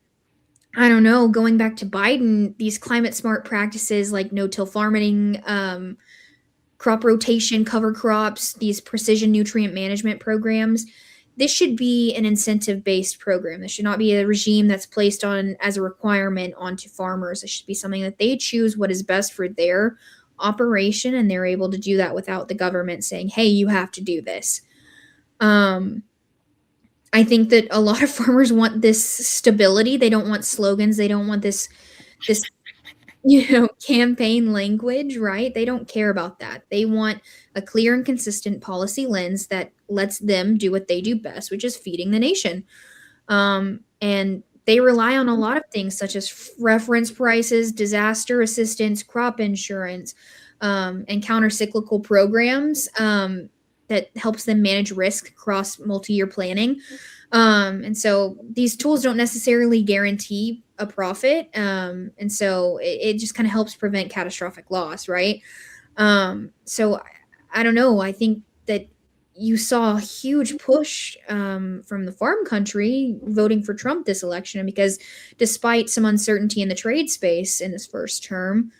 I don't know, going back to Biden, these climate smart practices like no-till farming, crop rotation, cover crops, these precision nutrient management programs. This should be an incentive based program. This should not be a regime that's placed on as a requirement onto farmers. It should be something that they choose what is best for their operation, and they're able to do that without the government saying, hey, you have to do this. I think that a lot of farmers want this stability. They don't want slogans. They don't want this campaign language, right? They don't care about that. They want a clear and consistent policy lens that lets them do what they do best, which is feeding the nation. And they rely on a lot of things such as reference prices, disaster assistance, crop insurance, and counter-cyclical programs that helps them manage risk across multi-year planning. And so these tools don't necessarily guarantee a profit. And so it just kind of helps prevent catastrophic loss, right? So I don't know. I think that you saw a huge push from the farm country voting for Trump this election, because despite some uncertainty in the trade space in this first term,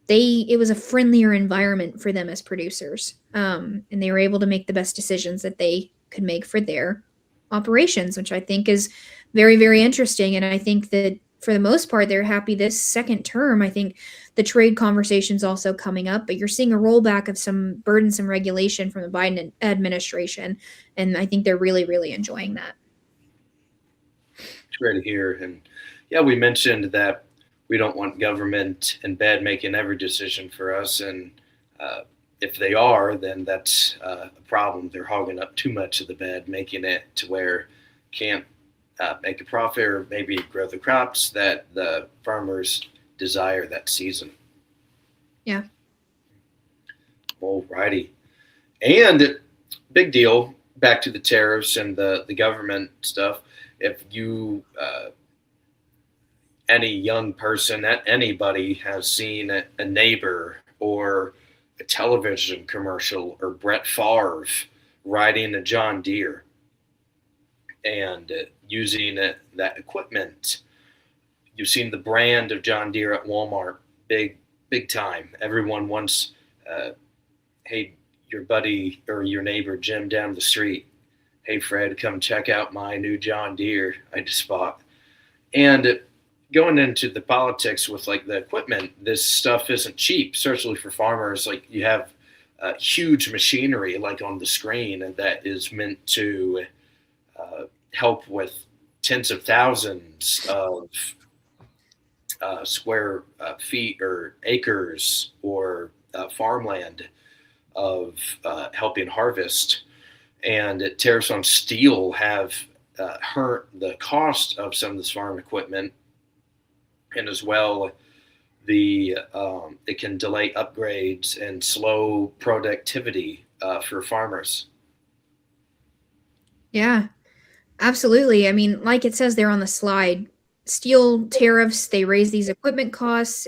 it was a friendlier environment for them as producers, and they were able to make the best decisions that they could make for their operations, which I think is very, very interesting. And I think that for the most part, they're happy this second term. I think the trade conversation's also coming up, but you're seeing a rollback of some burdensome regulation from the Biden administration. And I think they're really, really enjoying that. It's great to hear. And yeah, we mentioned that we don't want government and bed making every decision for us. And if they are, then that's a problem. They're hogging up too much of the bed, making it to where can't make a profit or maybe grow the crops that the farmers desire that season. Yeah. Alrighty. And big deal, back to the tariffs and the government stuff. If you, any young person, anybody has seen a neighbor or a television commercial or Brett Favre riding a John Deere and using that equipment. You've seen the brand of John Deere at Walmart, big time. Everyone wants, hey, your buddy or your neighbor Jim down the street, hey Fred, come check out my new John Deere I just bought. And going into the politics with like the equipment, this stuff isn't cheap, certainly for farmers. Like you have huge machinery like on the screen that is meant to help with tens of thousands of square feet or acres or farmland of helping harvest. And tariffs on steel have hurt the cost of some of this farm equipment, and as well it can delay upgrades and slow productivity for farmers. Yeah, absolutely. I mean, like it says there on the slide, steel tariffs, they raise these equipment costs.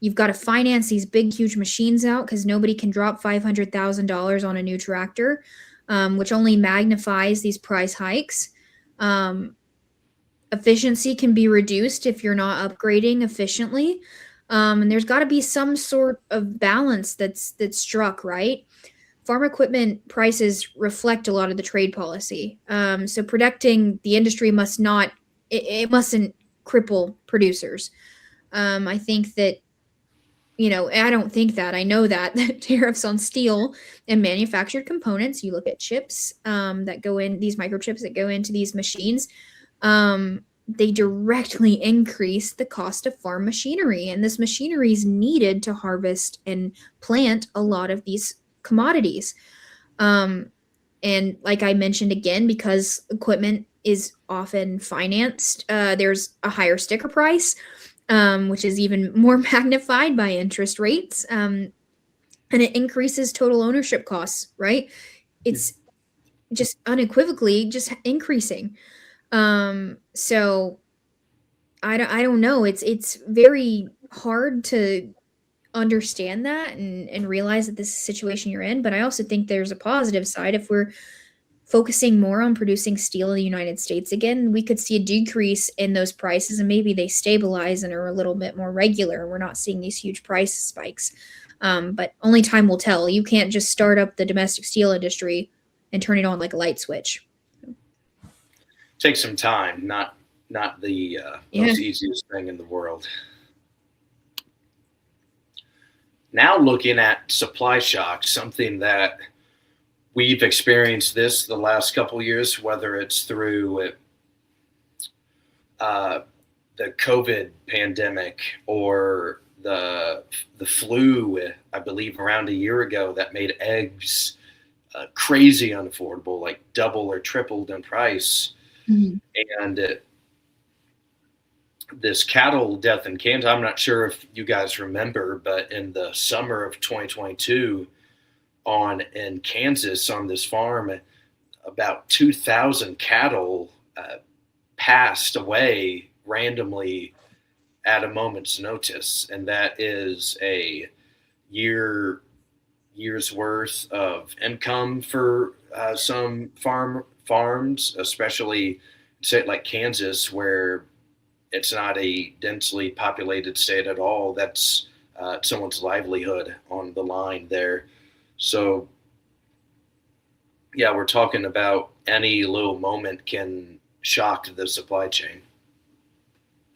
You've got to finance these big, huge machines out because nobody can drop $500,000 on a new tractor, which only magnifies these price hikes. Efficiency can be reduced if you're not upgrading efficiently. And there's got to be some sort of balance that's struck, right? Farm equipment prices reflect a lot of the trade policy. So protecting the industry mustn't cripple producers. I think that, I don't think that, I know that tariffs on steel and manufactured components, you look at chips that go in, these microchips that go into these machines, they directly increase the cost of farm machinery. And this machinery is needed to harvest and plant a lot of these commodities. And like I mentioned again, because equipment is often financed, there's a higher sticker price, which is even more magnified by interest rates. And it increases total ownership costs, right? It's just unequivocally just increasing. So I don't know. It's very hard to understand that and realize that this is a situation you're in. But I also think there's a positive side. If we're focusing more on producing steel in the United States again, we could see a decrease in those prices, and maybe they stabilize and are a little bit more regular, and we're not seeing these huge price spikes. But only time will tell. You can't just start up the domestic steel industry and turn it on like a light switch. Take some time, not the Yeah. most easiest thing in the world. Now looking at supply shock, something that we've experienced this the last couple of years, whether it's through uh, the COVID pandemic or the flu, I believe around a year ago, that made eggs crazy unaffordable, like double or tripled in price. Mhm. And this cattle death in Kansas, I'm not sure if you guys remember, but in the summer of 2022, in Kansas on this farm, about 2,000 cattle passed away randomly at a moment's notice, and that is a year's worth of income for some farms, especially say like Kansas, where it's not a densely populated state at all. That's someone's livelihood on the line there. So yeah, we're talking about any little moment can shock the supply chain.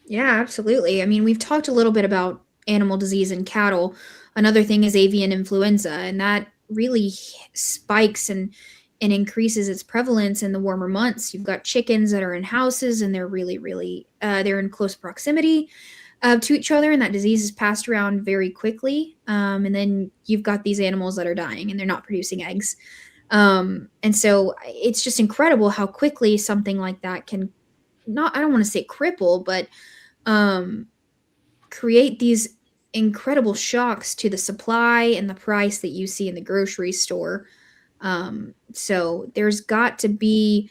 Yeah, absolutely. I mean, we've talked a little bit about animal disease in cattle. Another thing is avian influenza, and that really spikes and increases its prevalence in the warmer months. You've got chickens that are in houses, and they're really they're in close proximity to each other, and that disease is passed around very quickly. And then you've got these animals that are dying, and they're not producing eggs. And so it's just incredible how quickly something like that can not, I don't want to say cripple, but um, create these incredible shocks to the supply and the price that you see in the grocery store. So there's got to be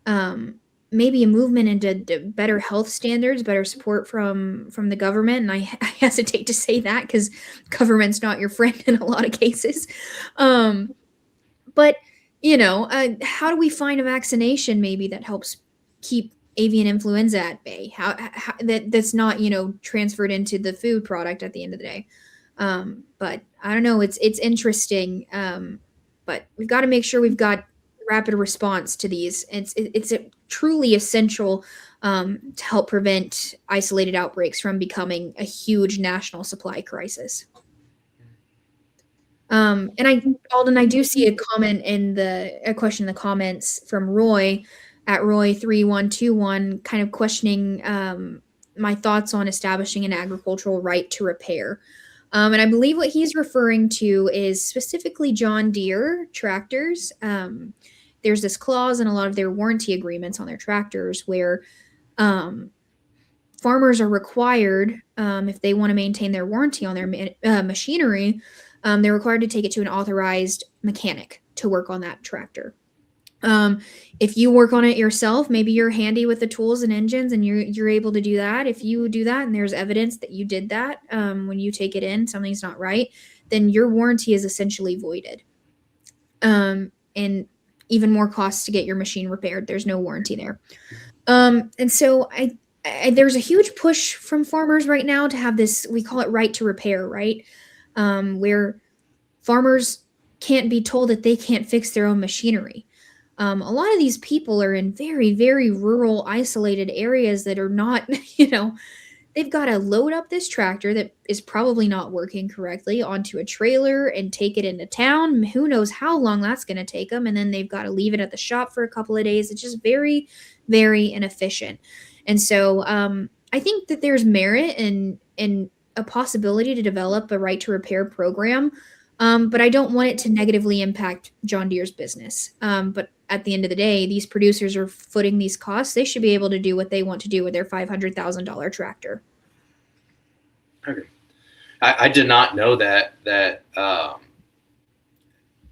um, maybe a movement into better health standards, better support from the government. And I hesitate to say that because government's not your friend in a lot of cases. Um, but how do we find a vaccination maybe that helps keep avian influenza at bay? How that's not transferred into the food product at the end of the day. But I don't know. It's interesting. But we've got to make sure we've got rapid response to these. It's truly essential to help prevent isolated outbreaks from becoming a huge national supply crisis. Alden, I do see a question in the comments from Roy at Roy3121, kind of questioning my thoughts on establishing an agricultural right to repair. And I believe what he's referring to is specifically John Deere tractors. There's this clause in a lot of their warranty agreements on their tractors where um, farmers are required, if they want to maintain their warranty on their machinery, they're required to take it to an authorized mechanic to work on that tractor. If you work on it yourself, maybe you're handy with the tools and engines and you're able to do that. If you do that and there's evidence that you did that, when you take it in, something's not right, then your warranty is essentially voided. And even more costs to get your machine repaired. There's no warranty there. And so there's a huge push from farmers right now to have this, we call it right to repair, right? Where farmers can't be told that they can't fix their own machinery. A lot of these people are in very, very rural, isolated areas that are not, they've got to load up this tractor that is probably not working correctly onto a trailer and take it into town. Who knows how long that's going to take them. And then they've got to leave it at the shop for a couple of days. It's just very, very inefficient. And so I think that there's merit in a possibility to develop a right to repair program. But I don't want it to negatively impact John Deere's business. But at the end of the day, these producers are footing these costs. They should be able to do what they want to do with their $500,000 tractor. Okay. I did not know that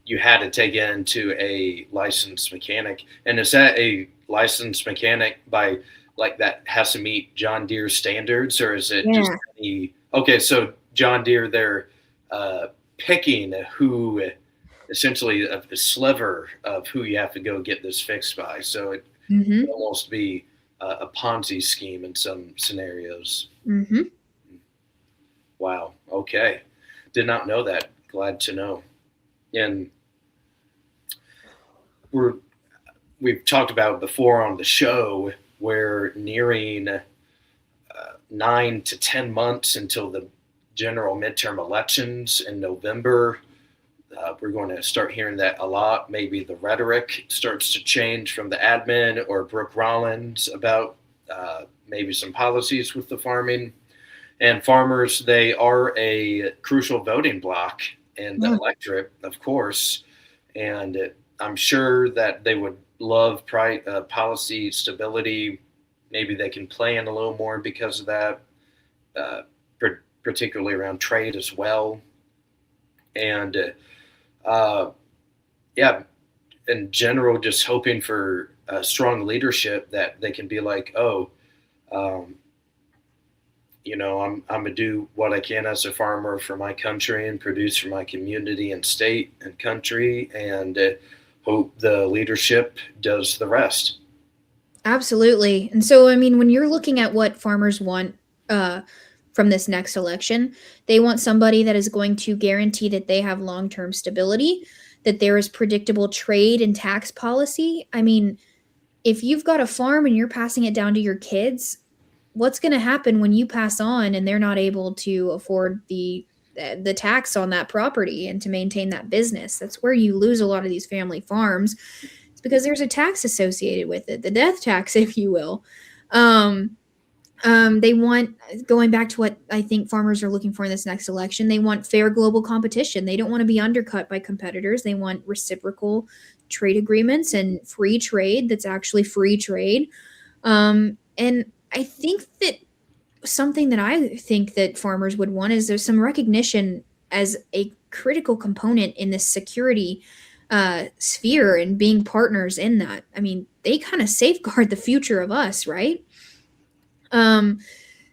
you had to take it into a licensed mechanic. And is that a licensed mechanic by like that has to meet John Deere standards, or is it just okay? So John Deere, they're picking who essentially a sliver of who you have to go get this fixed by. So it Mm-hmm. could almost be a Ponzi scheme in some scenarios. Mm-hmm. Wow. Okay. Did not know that. Glad to know. And we're we've talked about before on the show. We're nearing 9 to 10 months until the general midterm elections in November. We're going to start hearing that a lot. Maybe the rhetoric starts to change from the admin or Brooke Rollins about maybe some policies with the farming. And farmers, they are a crucial voting bloc in the Yeah. electorate, of course. And I'm sure that they would love policy stability. Maybe they can plan a little more because of that, uh, particularly around trade as well. And yeah, in general, just hoping for strong leadership that they can be like, oh, um, I'm gonna do what I can as a farmer for my country and produce for my community and state and country, and hope the leadership does the rest. Absolutely. And so, I mean, when you're looking at what farmers want uh, from this next election, they want somebody that is going to guarantee that they have long term stability, that there is predictable trade and tax policy. I mean, if you've got a farm and you're passing it down to your kids, what's going to happen when you pass on and they're not able to afford the tax on that property and to maintain that business? That's where you lose a lot of these family farms. It's because there's a tax associated with it, the death tax, if you will. Um, they want, going back to what I think farmers are looking for in this next election, they want fair global competition. They don't want to be undercut by competitors. They want reciprocal trade agreements and free trade that's actually free trade. And I think that something that I think that farmers would want is there's some recognition as a critical component in this security sphere and being partners in that. I mean, they kind of safeguard the future of us, right? Um,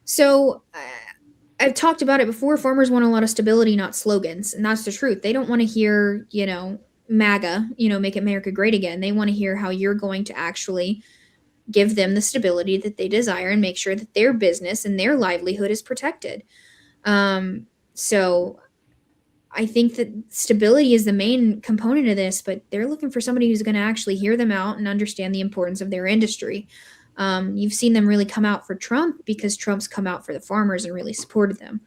so I've talked about it before. Farmers want a lot of stability, not slogans, and that's the truth. They don't want to hear, MAGA, make America great again. They want to hear how you're going to actually give them the stability that they desire and make sure that their business and their livelihood is protected. So I think that stability is the main component of this, but they're looking for somebody who's going to actually hear them out and understand the importance of their industry. You've seen them really come out for Trump because Trump's come out for the farmers and really supported them.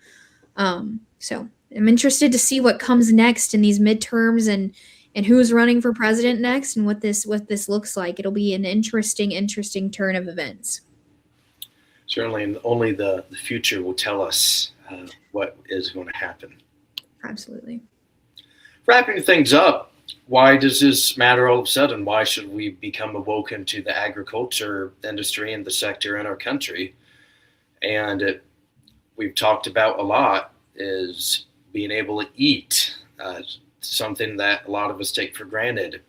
So I'm interested to see what comes next in these midterms and who's running for president next and what this looks like. It'll be an interesting turn of events. Certainly, and only the future will tell us what is going to happen. Absolutely. Wrapping things up, why does this matter all of a sudden? Why should we become awoken to the agriculture industry and the sector in our country? And we've talked about a lot is being able to eat, something that a lot of us take for granted.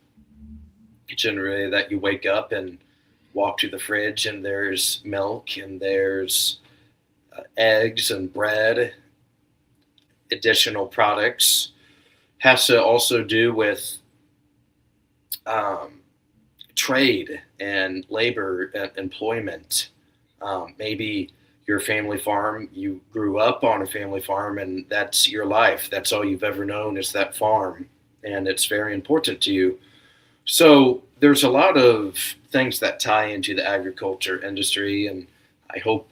Generally, that you wake up and walk to the fridge and there's milk and there's eggs and bread, additional products. Has to also do with um, trade and labor and employment. Maybe your family farm, you grew up on a family farm and that's your life. That's all you've ever known is that farm. And it's very important to you. So there's a lot of things that tie into the agriculture industry. And I hope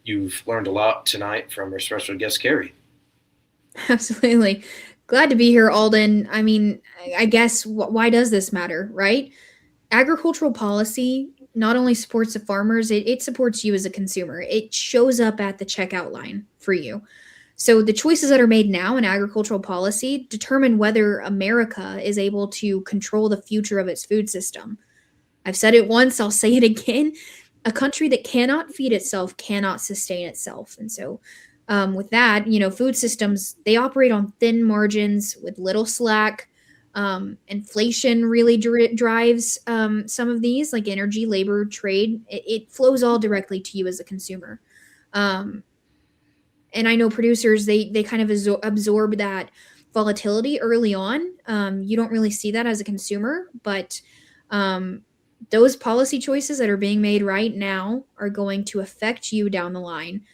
you've learned a lot tonight from our special guest, Kerri. Absolutely. Glad to be here, Alden. I mean, I guess why does this matter, right? Agricultural policy not only supports the farmers, it supports you as a consumer. It shows up at the checkout line for you. So the choices that are made now in agricultural policy determine whether America is able to control the future of its food system. I've said it once, I'll say it again. A country that cannot feed itself cannot sustain itself. And so, with that, food systems, they operate on thin margins with little slack. Inflation really drives some of these, like energy, labor, trade. It flows all directly to you as a consumer. Um, and I know producers, they kind of absorb that volatility early on. You don't really see that as a consumer, but those policy choices that are being made right now are going to affect you down the line.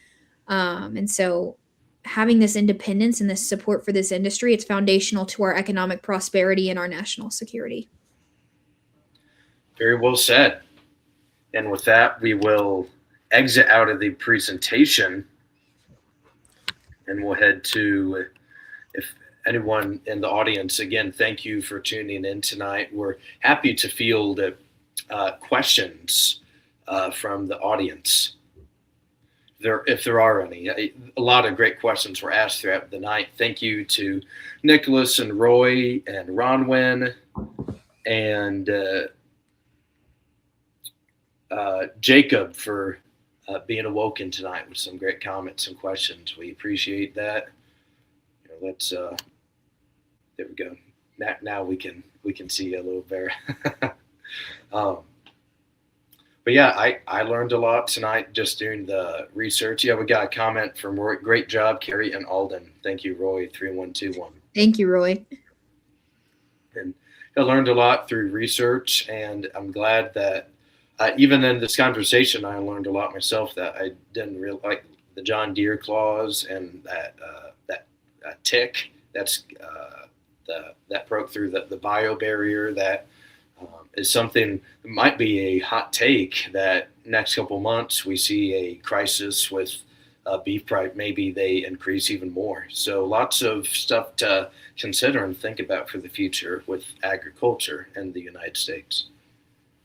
And so having this independence and this support for this industry, it's foundational to our economic prosperity and our national security. Very well said. And with that, we will exit out of the presentation and we'll head to, if anyone in the audience, again, thank you for tuning in tonight. We're happy to field questions from the audience. If there are any. A lot of great questions were asked throughout the night. Thank you to Nicholas and Roy and Ronwin and Jacob for being awoken tonight with some great comments and questions. We appreciate that. Let's there we go. Now we can see a little better. But yeah, I learned a lot tonight just doing the research. Yeah, we got a comment from Roy. Great job, Kerri and Aulden. Thank you, Roy 3121. Thank you, Roy. And I learned a lot through research, and I'm glad that even in this conversation, I learned a lot myself that I didn't really like the John Deere clause and that tick that broke through the bio barrier. That is something that might be a hot take that next couple months we see a crisis with beef price. Maybe they increase even more. So lots of stuff to consider and think about for the future with agriculture in the United States.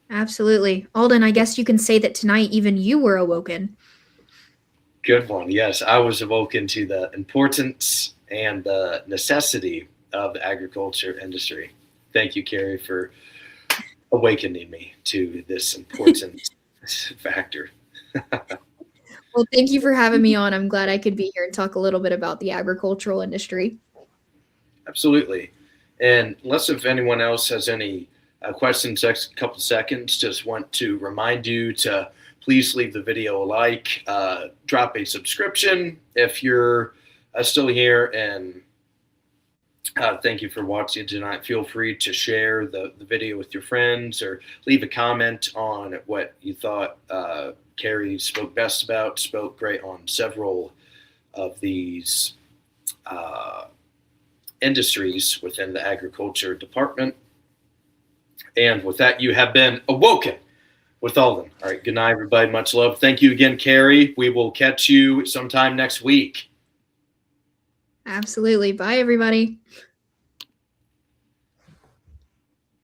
Absolutely. Aulden, I guess you can say that tonight even you were awoken. Good one. Yes, I was awoken to the importance and the necessity of the agriculture industry. Thank you, Kerri, for awakening me to this important factor. Well, thank you for having me on. I'm glad I could be here and talk a little bit about the agricultural industry. Absolutely. And unless if anyone else has any questions, next couple seconds, just want to remind you to please leave the video a like, drop a subscription if you're still here, and thank you for watching tonight. Feel free to share the video with your friends or leave a comment on what you thought Kerri spoke best about. Spoke great on several of these industries within the agriculture department. And with that, you have been awoken with Aulden. All right, good night, everybody. Much love. Thank you again, Kerri. We will catch you sometime next week. Absolutely. Bye, everybody.